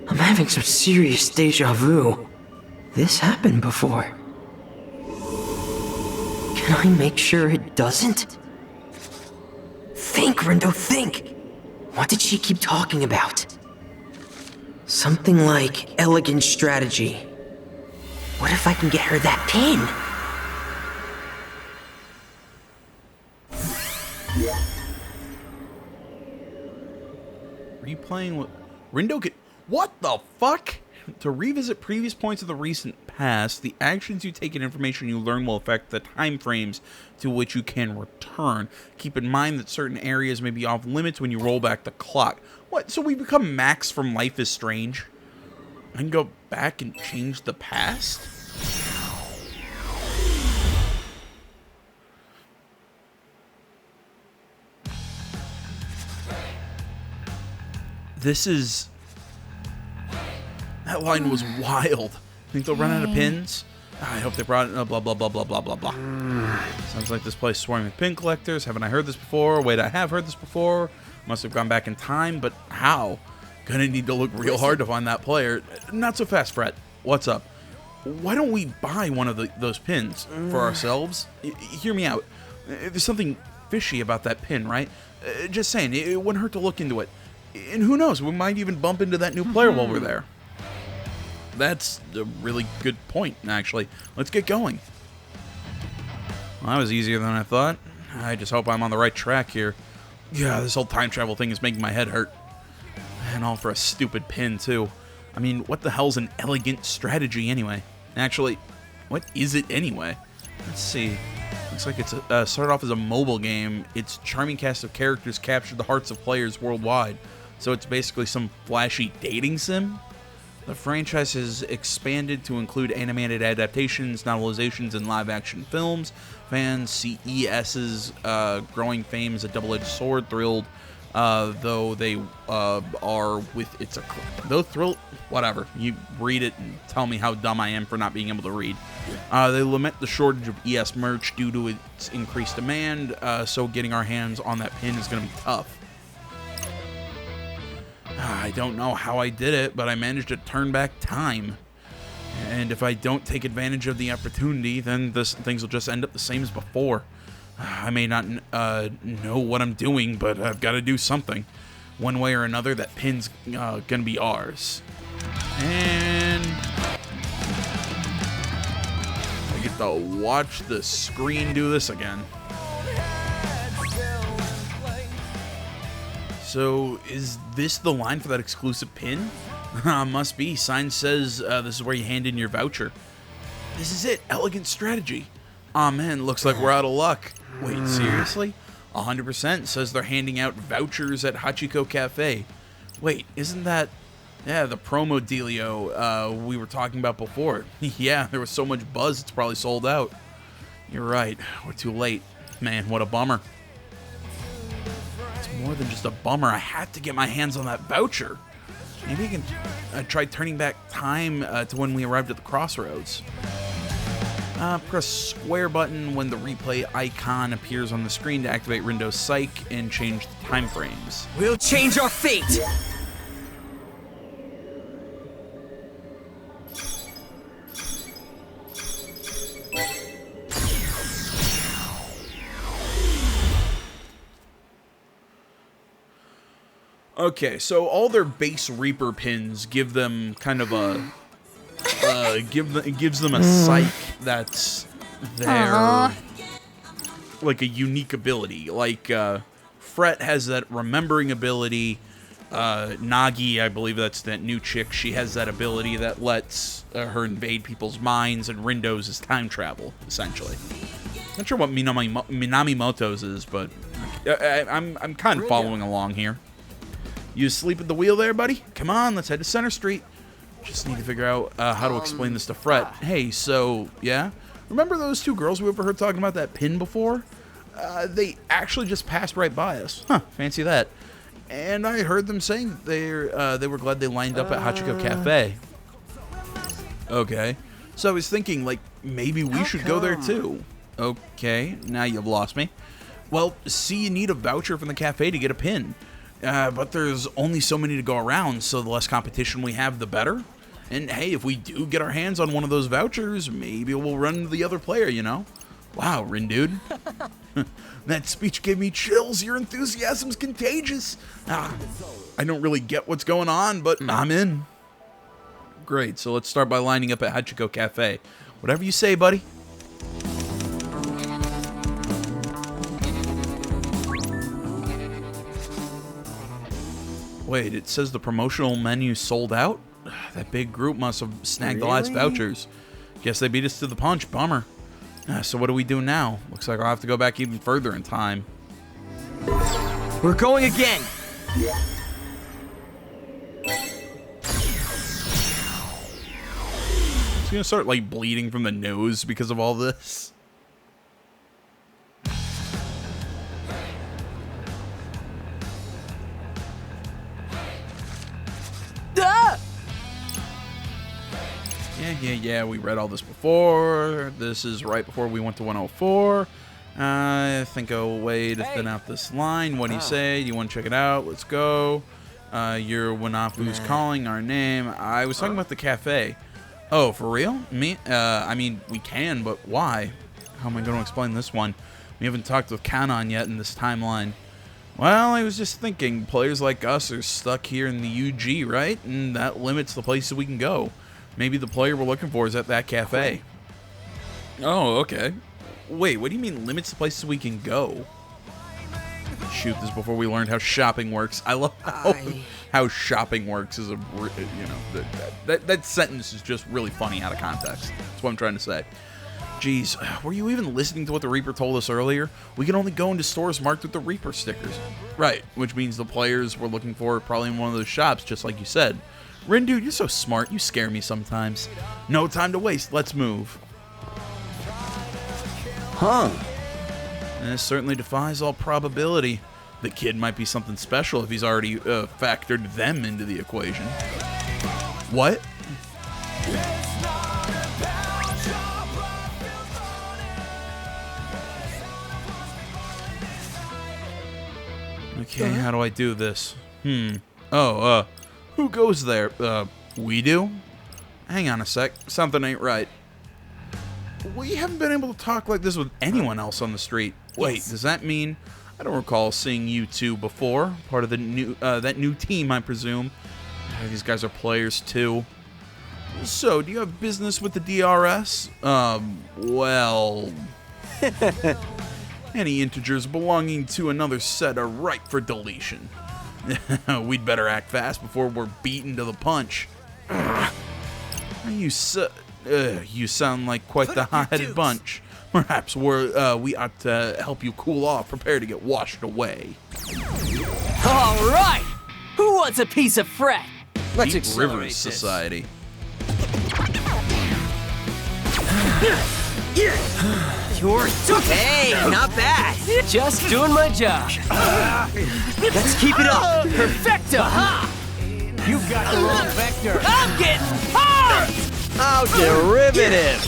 I'm having some serious deja vu. This happened before. Can I make sure it doesn't? Think, Rindo, think! What did she keep talking about? Something like elegant strategy. What if I can get her that pin? Replaying what? Rindo could. What the fuck? To revisit previous points of the recent past, the actions you take and information you learn will affect the time frames to which you can return. Keep in mind that certain areas may be off limits when you roll back the clock. What? So we become Max from Life is Strange? I can go back and change the past? This is... That line was wild. Think they'll run out of pins? I hope they brought it. Blah, blah, blah, blah, blah, blah, blah. Sounds like this place swarming with pin collectors. Haven't I heard this before? Wait, I have heard this before. Must have gone back in time, but how? Gonna need to look real hard to find that player. Not so fast, Fret. What's up? Why don't we buy one of those pins for ourselves? Hear me out. There's something fishy about that pin, right? Just saying, it wouldn't hurt to look into it. And who knows, we might even bump into that new player while we're there. That's a really good point, actually. Let's get going. Well, that was easier than I thought. I just hope I'm on the right track here. Yeah, this whole time travel thing is making my head hurt. And all for a stupid pin, too. I mean, what the hell's an elegant strategy, anyway? Actually, what is it, anyway? Let's see. Looks like it's started off as a mobile game. Its charming cast of characters captured the hearts of players worldwide. So it's basically some flashy dating sim? The franchise has expanded to include animated adaptations, novelizations, and live-action films. Fans see ES's growing fame as a double-edged sword, thrilled though they are with its whatever. You read it and tell me how dumb I am for not being able to read. They lament the shortage of ES merch due to its increased demand, so getting our hands on that pin is going to be tough. I don't know how I did it, but I managed to turn back time. And if I don't take advantage of the opportunity, then things will just end up the same as before. I may not know what I'm doing, but I've got to do something. One way or another, that pin's gonna be ours. And I get to watch the screen do this again. So, is this the line for that exclusive pin? Must be. Sign says this is where you hand in your voucher. This is it. Elegant strategy. Aw, man, looks like we're out of luck. Wait, seriously? 100% says they're handing out vouchers at Hachiko Cafe. Wait, isn't that... Yeah, the promo dealio we were talking about before. Yeah, there was so much buzz, it's probably sold out. You're right. We're too late. Man, what a bummer. It's more than just a bummer. I had to get my hands on that voucher. Maybe I can try turning back time to when we arrived at the crossroads. Press square button when the replay icon appears on the screen to activate Rindo's Psych and change the time frames. We'll change our fate! Okay, so all their base Reaper pins give them kind of a... it gives them a psych that's their like a unique ability. Like Fret has that remembering ability. Nagi, I believe that's that new chick. She has that ability that lets her invade people's minds, and Rindo's is time travel essentially. Not sure what Minamimoto's is, but I'm kind of following along here. You asleep at the wheel there, buddy? Come on, let's head to Center Street. Just need to figure out how to explain this to Fret. Hey, so, yeah? Remember those two girls we overheard talking about that pin before? They actually just passed right by us. Huh, fancy that. And I heard them saying they were glad they lined up at Hachiko Cafe. Okay. So I was thinking, like, maybe we should go there too. Okay, now you've lost me. Well, see, you need a voucher from the cafe to get a pin. But there's only so many to go around, so the less competition we have, the better. And hey, if we do get our hands on one of those vouchers, maybe we'll run into the other player, you know? Wow, Rindude. That speech gave me chills. Your enthusiasm's contagious. I don't really get what's going on, but I'm in. Great, so let's start by lining up at Hachiko Cafe. Whatever you say, buddy. Wait, it says the promotional menu sold out? That big group must have snagged the last vouchers. Guess they beat us to the punch. Bummer. So what do we do now? Looks like I'll have to go back even further in time. We're going again! He's gonna start, like, bleeding from the nose because of all this. Yeah, we read all this before. This is right before we went to 104. I think a way to thin out this line. What do you say? Do you want to check it out? Let's go. Your Wanafu's calling our name. I was talking about the cafe. Oh, for real? Me? I mean, we can, but why? How am I going to explain this one? We haven't talked with Kanon yet in this timeline. Well, I was just thinking, players like us are stuck here in the UG, right? And that limits the places we can go. Maybe the player we're looking for is at that cafe. Oh, okay. Wait, what do you mean limits the places we can go? Shoot, this is before we learned how shopping works. I love how shopping works is that sentence is just really funny out of context. That's what I'm trying to say. Jeez, were you even listening to what the Reaper told us earlier? We can only go into stores marked with the Reaper stickers. Right, which means the players we're looking for are probably in one of those shops, just like you said. Rin, dude, you're so smart. You scare me sometimes. No time to waste. Let's move. Huh. This certainly defies all probability. The kid might be something special if he's already factored them into the equation. What? Okay, how do I do this? Oh, who goes there? We do? Hang on a sec. Something ain't right. We haven't been able to talk like this with anyone else on the street. Wait, does that mean... I don't recall seeing you two before. Part of the new that new team, I presume. These guys are players too. So, do you have business with the DRS? Well... Any integers belonging to another set are ripe for deletion. We'd better act fast before we're beaten to the punch. You sound like quite the hot-headed bunch. Perhaps we ought to help you cool off, prepare to get washed away. All right! Who wants a piece of fret? Let's Deep accelerate Rivers this. Society. Hey, not bad. Just doing my job. Let's keep it up. Perfecto! You've got the wrong vector. I'm getting hard! How derivative.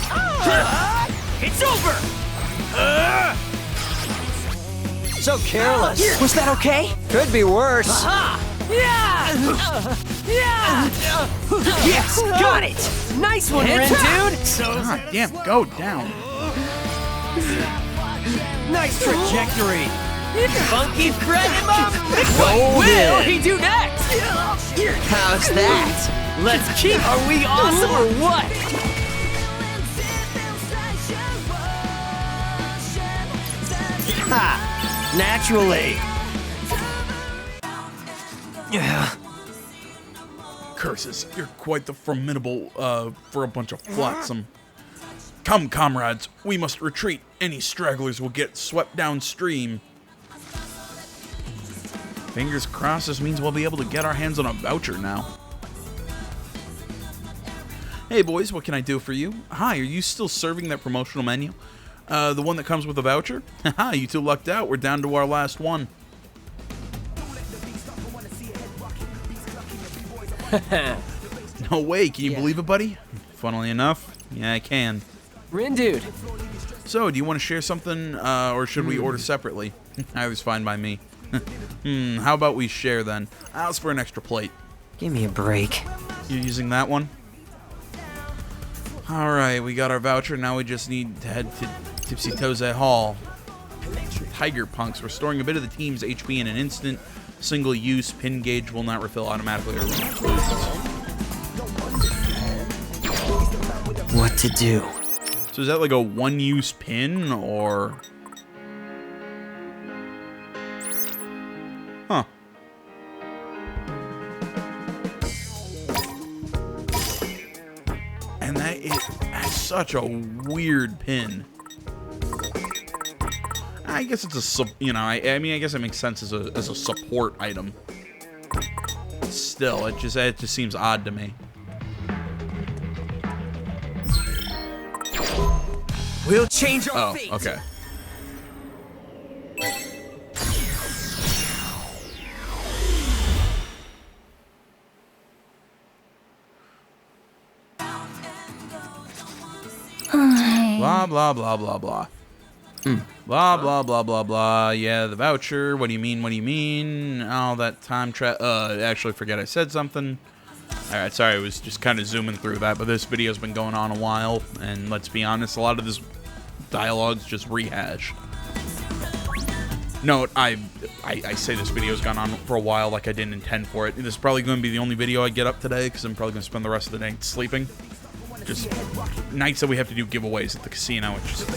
It's over! So careless. Was that okay? Could be worse. Yeah! Yes, got it. Nice one, Rin, dude! God damn, go down. Nice trajectory. Funky credit move! What Golden. will he do next? How's that? Let's keep... Are we awesome or what? Ha! Naturally. Yeah. Curses, you're quite the formidable, for a bunch of flotsam. Come, comrades, we must retreat. Any stragglers will get swept downstream. Fingers crossed this means we'll be able to get our hands on a voucher now. Hey boys, what can I do for you? Hi, are you still serving that promotional menu? The one that comes with a voucher? Haha, you two lucked out. We're down to our last one. No way, can you believe it, buddy? Funnily enough, yeah, I can. Rin, dude. So, do you want to share something, or should we order separately? I was fine by me. How about we share then? I'll ask for an extra plate. Give me a break. You're using that one? Alright, we got our voucher, now we just need to head to Tipsy Toze Hall. Tiger Punks, restoring a bit of the team's HP in an instant. Single use, pin gauge will not refill automatically or explosions. What to do? So is that like a one-use pin, or... Huh. And that's such a weird pin. I guess it's a, I mean, I guess it makes sense as a support item. Still, it just seems odd to me. We'll change our fate. Oh, okay. Blah, blah, blah, blah, blah. Blah, blah, blah, blah, blah. Yeah, the voucher. What do you mean? What do you mean? Oh, that time trap. Actually, forget I said something. Alright, sorry, I was just kind of zooming through that, but this video's been going on a while, and let's be honest, a lot of this dialogue's just rehash. Note, I say this video's gone on for a while like I didn't intend for it. This is probably going to be the only video I get up today, because I'm probably going to spend the rest of the day sleeping. Just nights that we have to do giveaways at the casino, it's just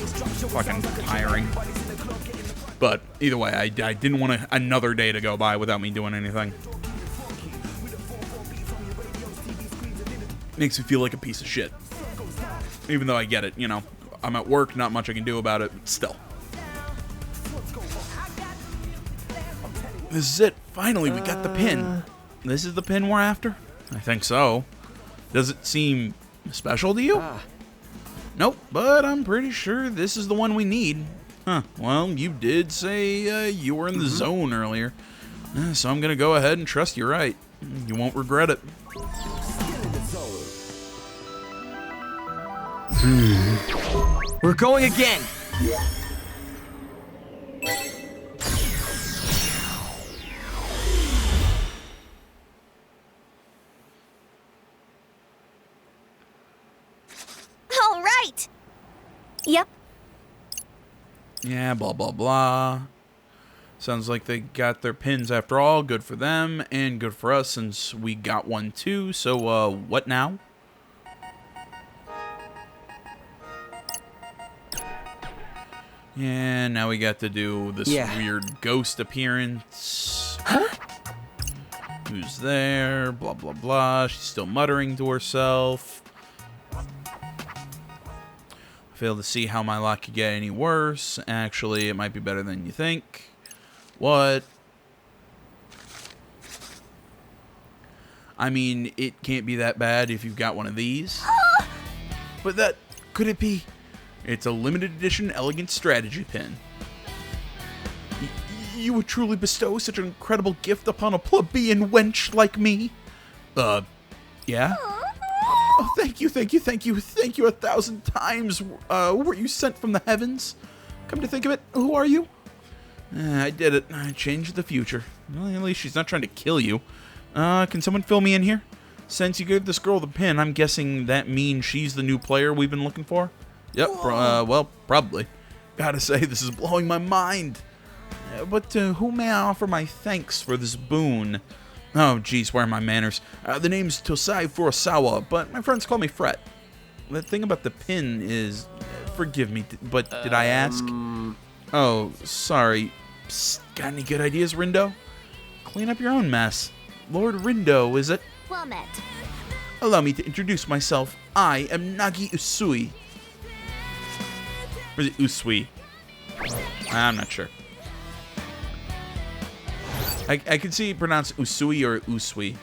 fucking tiring. But either way, I didn't want another day to go by without me doing anything. Makes me feel like a piece of shit. Even though I get it, you know. I'm at work, not much I can do about it, but still. This is it. Finally, we got the pin. This is the pin we're after? I think so. Does it seem special to you? Nope, but I'm pretty sure this is the one we need. Huh, well, you did say you were in the zone earlier. So I'm gonna go ahead and trust you're right. You won't regret it. We're going again. All right. Yep. Yeah, blah, blah, blah. Sounds like they got their pins after all. Good for them, and good for us since we got one too. So, what now? Yeah, now we got to do this weird ghost appearance. Huh? Who's there? Blah, blah, blah. She's still muttering to herself. Fail to see how my luck could get any worse. Actually, it might be better than you think. What? I mean, it can't be that bad if you've got one of these. But that, could it be? It's a limited edition elegant strategy pin. You would truly bestow such an incredible gift upon a plebeian wench like me? Yeah? Oh, thank you, thank you, thank you, thank you 1,000 times. Were you sent from the heavens? Come to think of it, who are you? I did it. I changed the future. Well, at least she's not trying to kill you. Can someone fill me in here? Since you gave this girl the pin, I'm guessing that means she's the new player we've been looking for? Yep, well, probably. Gotta say, this is blowing my mind. But to whom may I offer my thanks for this boon? Oh, geez, where are my manners? The name's Tosai Furusawa, but my friends call me Fret. The thing about the pin is... forgive me, but did I ask? Oh, sorry. Psst, got any good ideas, Rindo? Clean up your own mess. Lord Rindo, is it? Plummet. Allow me to introduce myself. I am Nagi Usui. Or is it Usui? I'm not sure. I can see it pronounced Usui or Usui.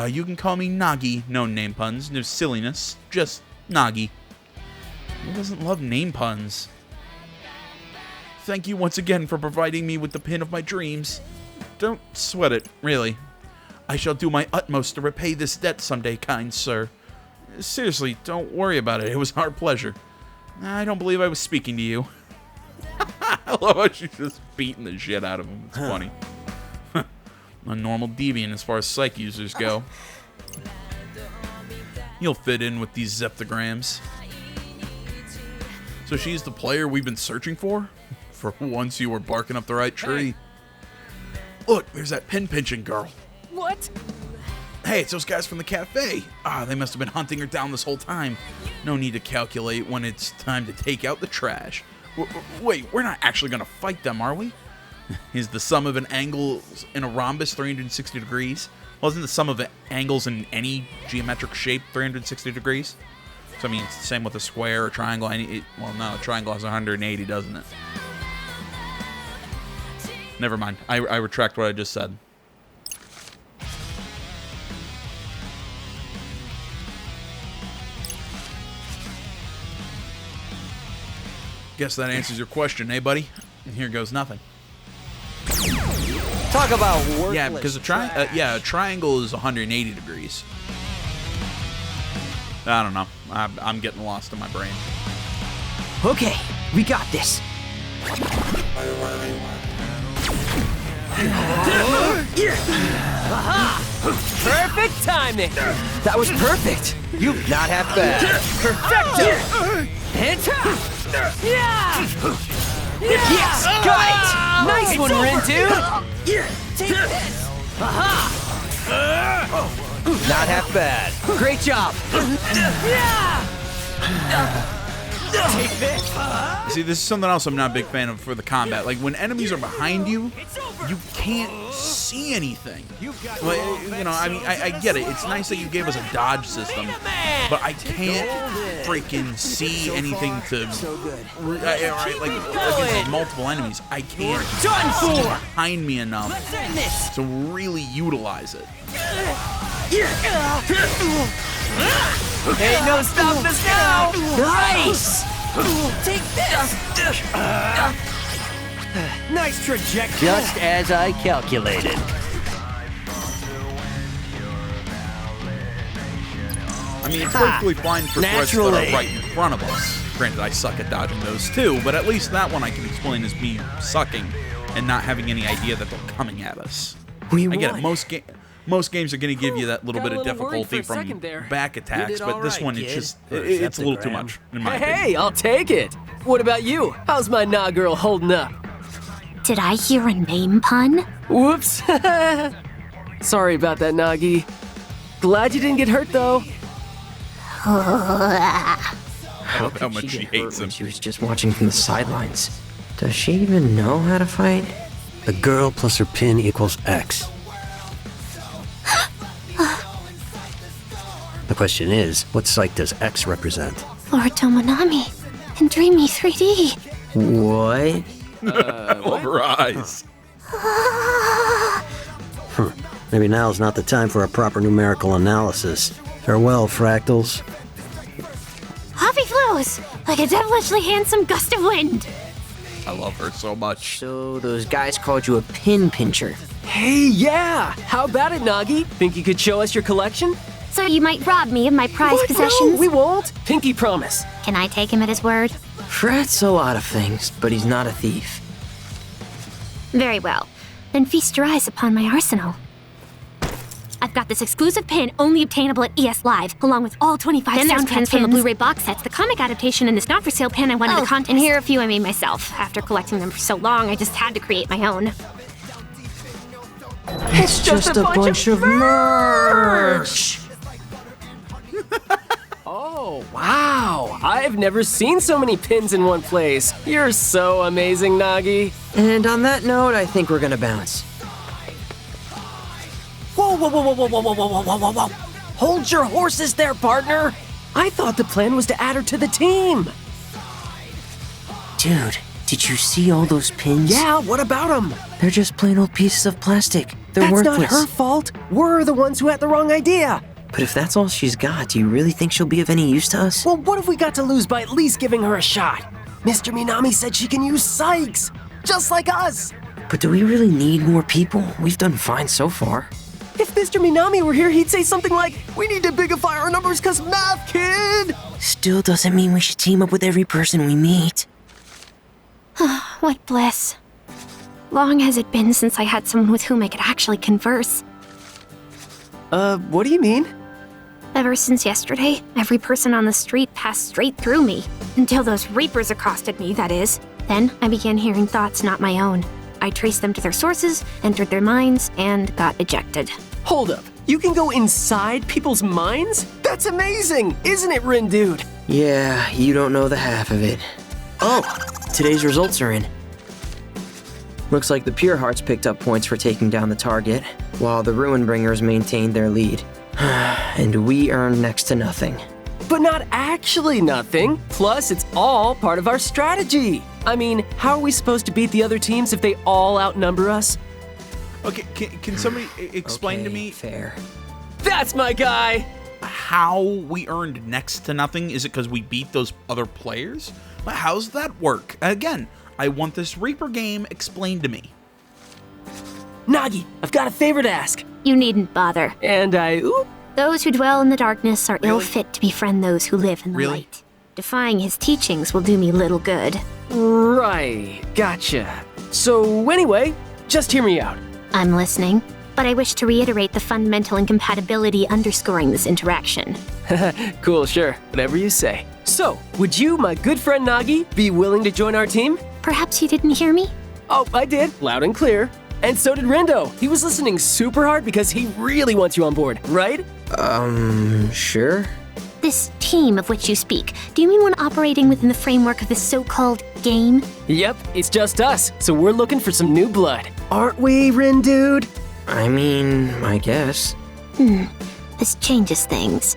You can call me Nagi. No name puns, no silliness. Just Nagi. Who doesn't love name puns? Thank you once again for providing me with the pin of my dreams. Don't sweat it, really. I shall do my utmost to repay this debt someday, kind sir. Seriously, don't worry about it. It was our pleasure. I don't believe I was speaking to you. I love how she's just beating the shit out of him. It's funny. A normal deviant as far as psych users go. You'll fit in with these zeptograms. So she's the player we've been searching for? For once you were barking up the right tree. Look, there's that pin-pinching girl. What? Hey, it's those guys from the cafe. They must have been hunting her down this whole time. No need to calculate when it's time to take out the trash. Wait, we're not actually going to fight them, are we? Is the sum of an angle in a rhombus 360 degrees? Wasn't the sum of angles in any geometric shape 360 degrees? So, I mean, it's the same with a square or triangle. Well, no, a triangle has 180, doesn't it? Never mind. I retract what I just said. Guess that answers your question, eh, buddy? And here goes nothing. Talk about worthless. Yeah, because a triangle is 180 degrees. I don't know. I'm getting lost in my brain. Okay, we got this. Perfect timing. That was perfect. You not half bad. Perfecto. And yeah. Yes, got it. Nice one, Rindu. Take this. Not half bad. Great job. Yeah. Take this. See, this is something else I'm not a big fan of for the combat. Like, when enemies are behind you, you can't see anything. Well, you know, I mean, I get it. It's nice that you gave us a dodge system, but I can't freaking see anything to... Right, like, against multiple enemies, I can't Done see for. behind me enough Let's end this. to really utilize it. Ain't no stopping us now. Nice. Take this. Nice trajectory. Just as I calculated. I mean, it's perfectly fine for threats that are Naturally. right in front of us. Granted, I suck at dodging those too, but at least that one I can explain as me sucking and not having any idea that they're coming at us. We I get it. won. Most games are going to give you that little Got bit a of little worried difficulty for a from second there. back attacks, did but all this right, one, it's kid. just, For a it's a little too septagram. much, in my opinion. Hey, I'll take it. What about you? How's my nah girl holding up? Did I hear a name pun? Whoops. Sorry about that, Nagi. Glad you didn't get hurt, though. I love how much she get hurt hates when him. She was just watching from the sidelines. Does she even know how to fight? A girl plus her pin equals X. The question is, what site does X represent? Lord Tomonami in Dreamy 3D. What? All of her eyes. Maybe now's not the time for a proper numerical analysis. Farewell, fractals. Hoppy flows like a devilishly handsome gust of wind. I love her so much. So those guys called you a pin pincher. Hey, yeah. How about it, Nagi? Think you could show us your collection? So you might rob me of my prized What? possessions? No, we won't. Pinky promise. Can I take him at his word? Fred's a lot of things, but he's not a thief. Very well. Then feast your eyes upon my arsenal. I've got this exclusive pin only obtainable at ES Live, along with all 25 soundtracks pins from the Blu-ray box sets, the comic adaptation, and this not-for-sale pin I won in the contest. And here are a few I made myself. After collecting them for so long, I just had to create my own. It's just a bunch of merch! Oh, wow. I've never seen so many pins in one place. You're so amazing, Nagi. And on that note, I think we're gonna bounce. Whoa, whoa, whoa, whoa, whoa, whoa, whoa, whoa, whoa, whoa, whoa. Hold your horses there, partner. I thought the plan was to add her to the team. Dude, did you see all those pins? Yeah, what about them? They're just plain old pieces of plastic. They're That's worthless. not her fault. We're the ones who had the wrong idea. But if that's all she's got, do you really think she'll be of any use to us? Well, what if we got to lose by at least giving her a shot? Mr. Minami said she can use Sykes, just like us. But do we really need more people? We've done fine so far. If Mr. Minami were here, he'd say something like, "We need to bigify our numbers cause math, kid!" Still doesn't mean we should team up with every person we meet. What bliss. Long has it been since I had someone with whom I could actually converse. What do you mean? Ever since yesterday, every person on the street passed straight through me. Until those Reapers accosted me, that is. Then I began hearing thoughts not my own. I traced them to their sources, entered their minds, and got ejected. Hold up. You can go inside people's minds? That's amazing, isn't it, Rin Dude? Yeah, you don't know the half of it. Oh, today's results are in. Looks like the Pure Hearts picked up points for taking down the target, while the Ruinbringers maintained their lead. And we earned next to nothing. But not actually nothing. Plus, it's all part of our strategy. I mean, how are we supposed to beat the other teams if they all outnumber us? Okay, can somebody explain to me Fair. That's my guy! how we earned next to nothing? Is it because we beat those other players? How's that work? Again, I want this Reaper game explained to me. Nagi, I've got a favor to ask. You needn't bother. And Those who dwell in the darkness are ill fit to befriend those who live in the Really? light. Defying his teachings will do me little good. Right, gotcha. So anyway, just hear me out. I'm listening, but I wish to reiterate the fundamental incompatibility underscoring this interaction. Cool, sure, whatever you say. So, would you, my good friend Nagi, be willing to join our team? Perhaps you didn't hear me? Oh, I did, loud and clear. And so did Rendo. He was listening super hard because he really wants you on board, right? Sure. This team of which you speak, do you mean one operating within the framework of this so-called game? Yep, it's just us, so we're looking for some new blood. Aren't we, Rin dude? I mean, I guess. This changes things.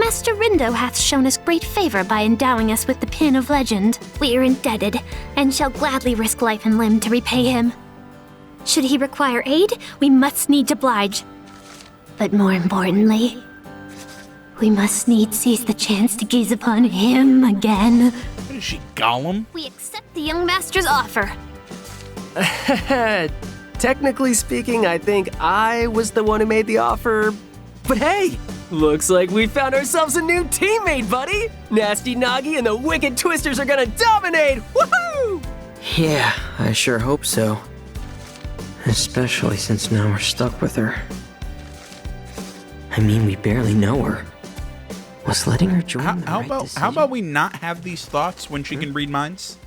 Master Rindo hath shown us great favor by endowing us with the Pin of Legend. We are indebted, and shall gladly risk life and limb to repay him. Should he require aid, we must needs oblige. But more importantly, we must needs seize the chance to gaze upon him again. What is she, Gollum? We accept the young master's offer. Technically speaking, I think I was the one who made the offer. But hey, looks like we found ourselves a new teammate, buddy! Nasty Nagi and the Wicked Twisters are gonna dominate! Woohoo! Yeah, I sure hope so. Especially since now we're stuck with her. I mean, we barely know her. Was letting her join the right decision? How about we not have these thoughts when she can read minds?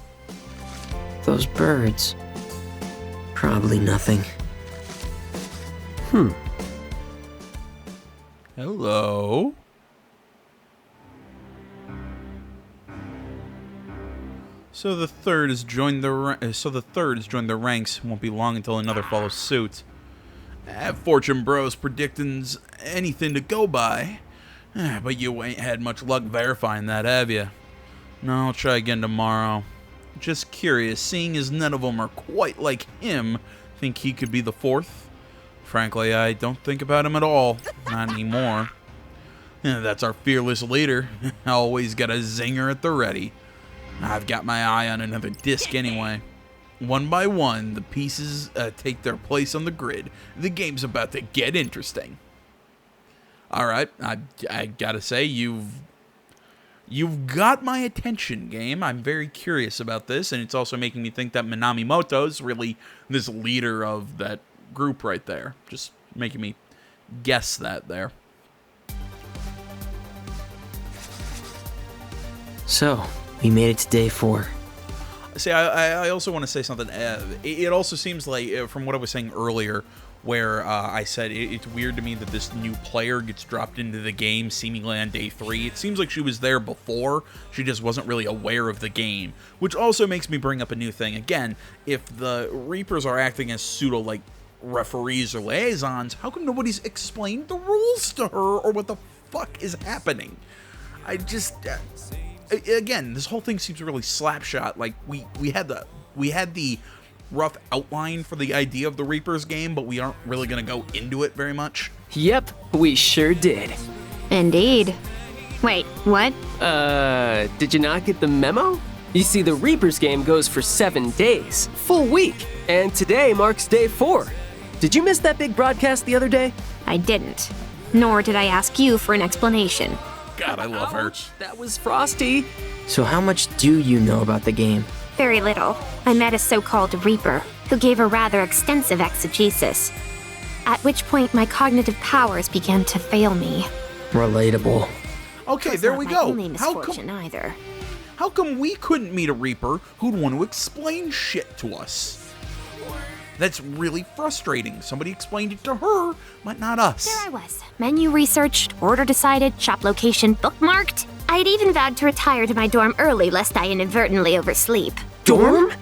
Those birds. Probably nothing. Hello. So the third has joined the ranks. Won't be long until another follows suit. Fortune Bros predicting's anything to go by. But you ain't had much luck verifying that, have you? No, I'll try again tomorrow. Just curious, seeing as none of them are quite like him, think he could be the fourth? Frankly, I don't think about him at all. Not anymore. That's our fearless leader. Always got a zinger at the ready. I've got my eye on another disc anyway. One by one, the pieces take their place on the grid. The game's about to get interesting. Alright, I gotta say, you've got my attention, game. I'm very curious about this, and it's also making me think that Minami Moto's really this leader of that group right there. Just making me guess that there. So, we made it to day 4. See, I also want to say something. It also seems like, from what I was saying earlier, where I said it's weird to me that this new player gets dropped into the game seemingly on day 3. It seems like she was there before, she just wasn't really aware of the game. Which also makes me bring up a new thing. Again, if the Reapers are acting as pseudo, like, referees or liaisons, how come nobody's explained the rules to her or what the fuck is happening? I just... again, this whole thing seems really slapshot. Like, we had the rough outline for the idea of the Reapers game, but we aren't really going to go into it very much. Yep, we sure did. Indeed. Wait, what? Did you not get the memo? You see, the Reapers game goes for 7 days, full week, and today marks day 4. Did you miss that big broadcast the other day? I didn't. Nor did I ask you for an explanation. God, I love her. Ouch, that was Frosty. So how much do you know about the game? Very little. I met a so-called Reaper, who gave a rather extensive exegesis. At which point my cognitive powers began to fail me. Relatable. Okay, there we go. Only misfortune either. How come we couldn't meet a Reaper who'd want to explain shit to us? That's really frustrating. Somebody explained it to her, but not us. There I was. Menu researched, order decided, shop location bookmarked. I'd even vowed to retire to my dorm early lest I inadvertently oversleep. Dorm?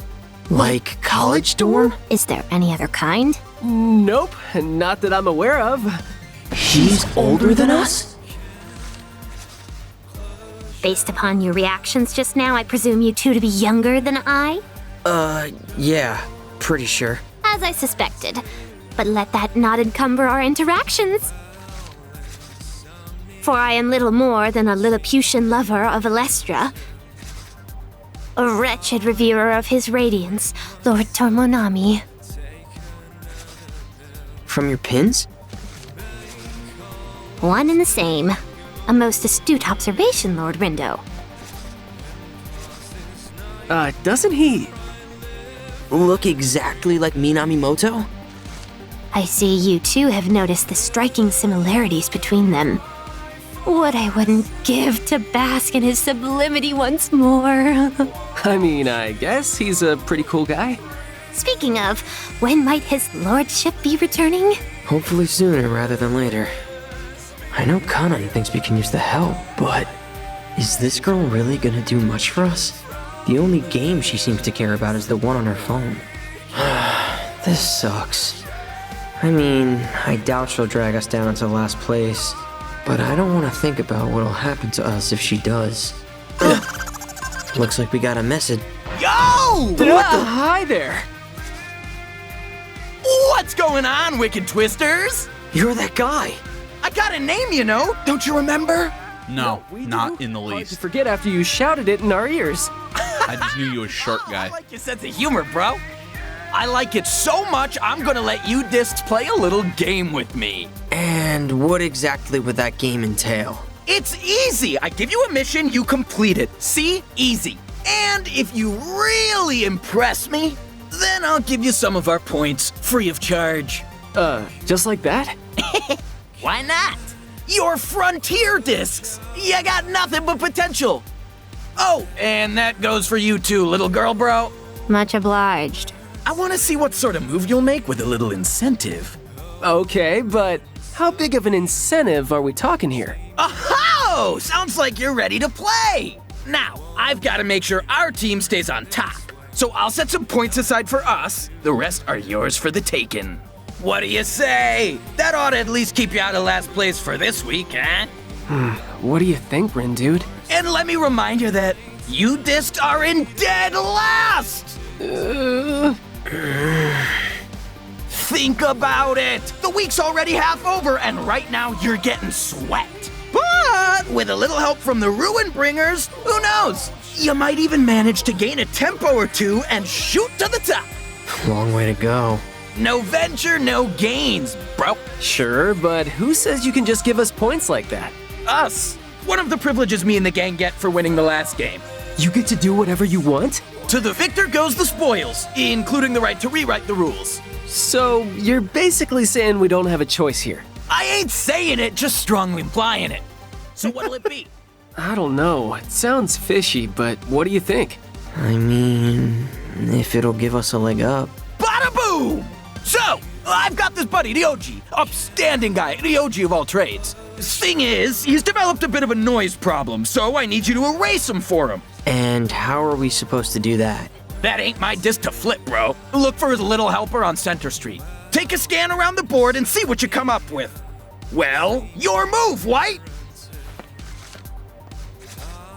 Like college dorm? Is there any other kind? Nope, not that I'm aware of. She's older than us? Based upon your reactions just now, I presume you two to be younger than I? Yeah, pretty sure. As I suspected. But let that not encumber our interactions. For I am little more than a Lilliputian lover of Alestra, a wretched reverer of his radiance, Lord Tormonami. From your pins? One and the same. A most astute observation, Lord Rindo. Doesn't he? Look exactly like Minamimoto? I see you too have noticed the striking similarities between them. What I wouldn't give to bask in his sublimity once more. I mean, I guess he's a pretty cool guy. Speaking of, when might his lordship be returning? Hopefully sooner rather than later. I know Kanai thinks we can use the help, but is this girl really gonna do much for us? The only game she seems to care about is the one on her phone. This sucks. I mean, I doubt she'll drag us down into last place, but I don't want to think about what'll happen to us if she does. Looks like we got a message. Yo! Hi there. What's going on, Wicked Twisters? You're that guy! I got a name, you know. Don't you remember? No, We not do. in the Hard to least. forget after you shouted it in our ears. I just knew you were a shark I guy. like your sense of humor, bro. I like it so much, I'm gonna let you discs play a little game with me. And what exactly would that game entail? It's easy. I give you a mission, you complete it. See? Easy. And if you really impress me, then I'll give you some of our points free of charge. Just like that? Why not? Your frontier discs. You got nothing but potential. Oh, and that goes for you too, little girl, bro. Much obliged. I want to see what sort of move you'll make with a little incentive. Okay, but how big of an incentive are we talking here? Oh, sounds like you're ready to play. Now, I've got to make sure our team stays on top. So I'll set some points aside for us. The rest are yours for the taking. What do you say? That ought to at least keep you out of last place for this week, huh? What do you think, Rin, dude? And let me remind you that you discs are in dead last. Think about it. The week's already half over, and right now you're getting sweat. But with a little help from the Ruin Bringers, who knows? You might even manage to gain a tempo or two and shoot to the top. Long way to go. No venture, no gains, bro. Sure, but who says you can just give us points like that? Us. One of the privileges me and the gang get for winning the last game. You get to do whatever you want? To the victor goes the spoils, including the right to rewrite the rules. So, you're basically saying we don't have a choice here. I ain't saying it, just strongly implying it. So what'll it be? I don't know. It sounds fishy, but what do you think? I mean, if it'll give us a leg up. Bada boom! So, I've got this buddy, Ryoji, upstanding guy, Ryoji of all trades. Thing is, he's developed a bit of a noise problem, so I need you to erase him for him. And how are we supposed to do that? That ain't my disc to flip, bro. Look for his little helper on Center Street. Take a scan around the board and see what you come up with. Well, your move, White!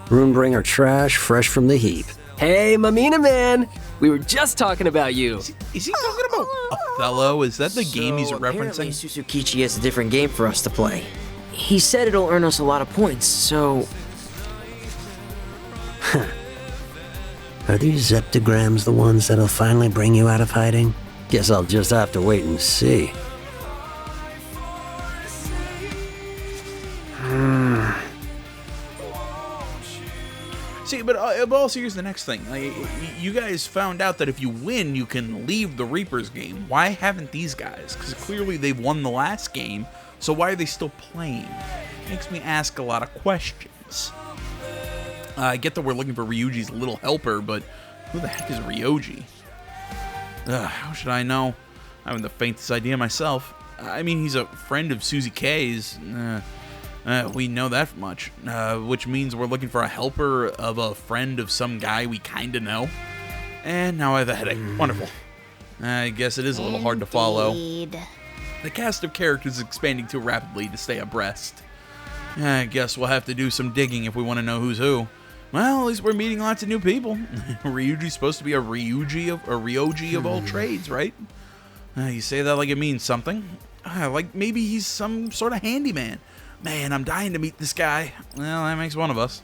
Runebringer trash, fresh from the heap. Hey, Mamina man! We were just talking about you. Is he talking about Othello? Is that the game he's Apparently, referencing? Suzukichi has a different game for us to play. He said it'll earn us a lot of points, so... Are these zeptograms the ones that'll finally bring you out of hiding? Guess I'll just have to wait and see. See, but also here's the next thing. You guys found out that if you win, you can leave the Reapers game. Why haven't these guys? Because clearly they've won the last game, so why are they still playing? Makes me ask a lot of questions. I get that we're looking for Ryuji's little helper, but who the heck is Ryoji? How should I know? I haven't the faintest idea myself. I mean, he's a friend of Susie K's. We know that much, which means we're looking for a helper of a friend of some guy we kinda know. And now I have a headache. Wonderful. I guess it is a little hard to follow. Indeed. The cast of characters is expanding too rapidly to stay abreast. I guess we'll have to do some digging if we want to know who's who. Well, at least we're meeting lots of new people. Ryuji's supposed to be a Ryoji of all trades, right? You say that like it means something. Like maybe he's some sort of handyman. Man, I'm dying to meet this guy. Well, that makes one of us.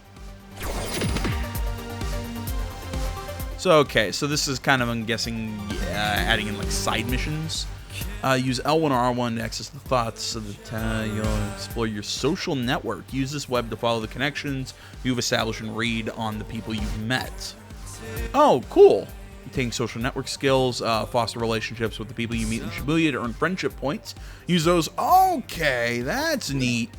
So this is kind of, I'm guessing, adding in like side missions. Use L1 or R1 to access the thoughts so that you'll explore your social network. Use this web to follow the connections you've established and read on the people you've met. Oh, cool. Taking social network skills, foster relationships with the people you meet in Shibuya to earn friendship points. Use those. Okay, that's neat.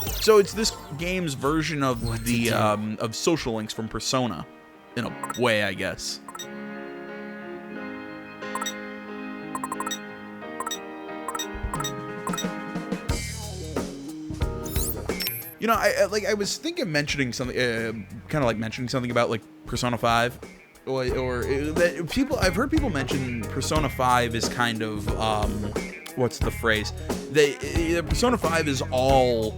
So it's this game's version of the of social links from Persona, in a way, I guess. You know, I was thinking mentioning something, kind of like mentioning something about like Persona 5, or that people. I've heard people mention Persona 5 is kind of what's the phrase? Persona 5 is all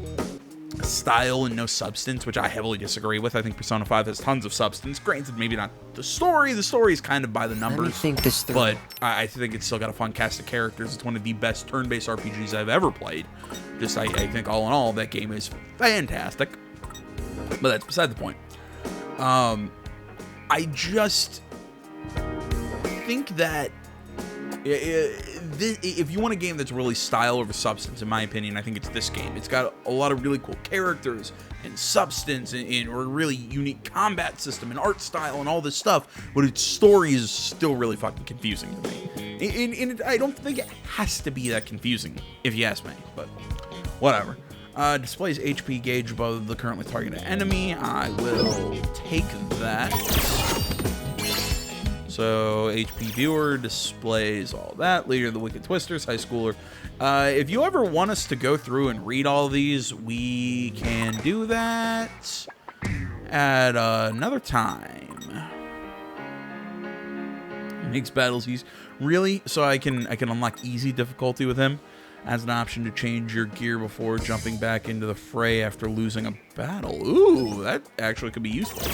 style and no substance, which I heavily disagree with. I think Persona 5 has tons of substance. Granted, maybe not the story. The story is kind of by the numbers. Let me think this through. But I think it's still got a fun cast of characters. It's one of the best turn-based RPGs I've ever played. Just, I think all in all, that game is fantastic. But that's beside the point. I just think that if you want a game that's really style over substance, in my opinion, I think it's this game. It's got a lot of really cool characters and substance and or a really unique combat system and art style and all this stuff, but its story is still really fucking confusing to me. And I don't think it has to be that confusing, if you ask me, but whatever. Displays HP gauge above the currently targeted enemy. I will take that. So, HP viewer displays all that. Leader of the Wicked Twisters, high schooler. If you ever want us to go through and read all these, we can do that at another time. Makes battles easy. Really? So I can unlock easy difficulty with him. As an option to change your gear before jumping back into the fray after losing a battle. Ooh, that actually could be useful.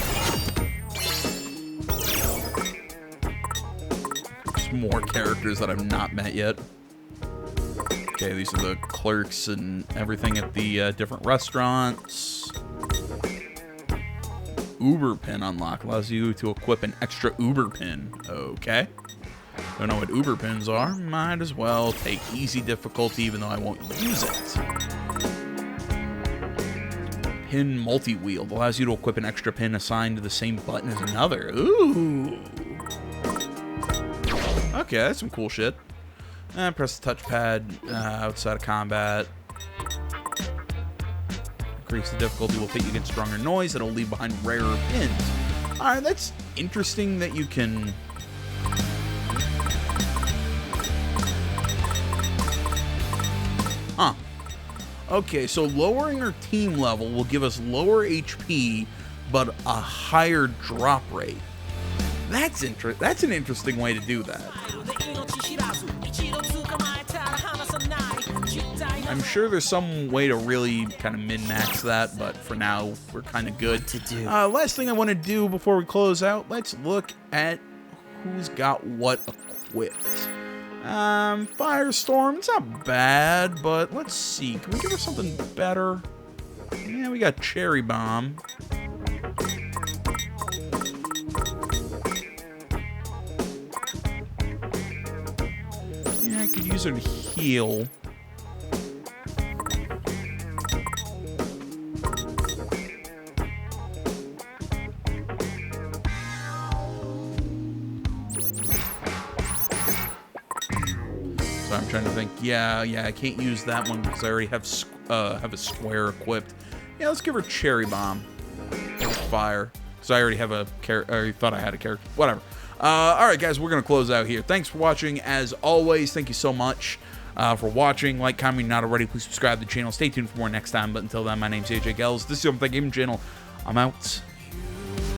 More characters that I've not met yet. Okay, these are the clerks and everything at the different restaurants. Uber pin unlock allows you to equip an extra Uber pin. Okay. Don't know what Uber pins are. Might as well take easy difficulty even though I won't use it. Pin multi-wield allows you to equip an extra pin assigned to the same button as another. Ooh. Okay, that's some cool shit. Press the touchpad outside of combat. Increase the difficulty will pit you against stronger noise that'll leave behind rarer pins. Alright, that's interesting that you can... Huh. Okay, so lowering our team level will give us lower HP, but a higher drop rate. That's an interesting way to do that. I'm sure there's some way to really kind of min-max that, but for now, we're kind of good. Last thing I want to do before we close out, let's look at who's got what equipped. Firestorm, it's not bad, but let's see. Can we give her something better? Yeah, we got Cherry Bomb. I could use her to heal. So I'm trying to think. Yeah, I can't use that one because I already have a square equipped. Yeah, let's give her Cherry Bomb. Fire. Because I already have a character. I already thought I had a character. Whatever. Alright guys, we're going to close out here. Thanks for watching. As always, thank you so much for watching. Like, comment, not already. Please subscribe to the channel. Stay tuned for more next time. But until then, my name's AJ Gels. This is the Gaming Channel. I'm out.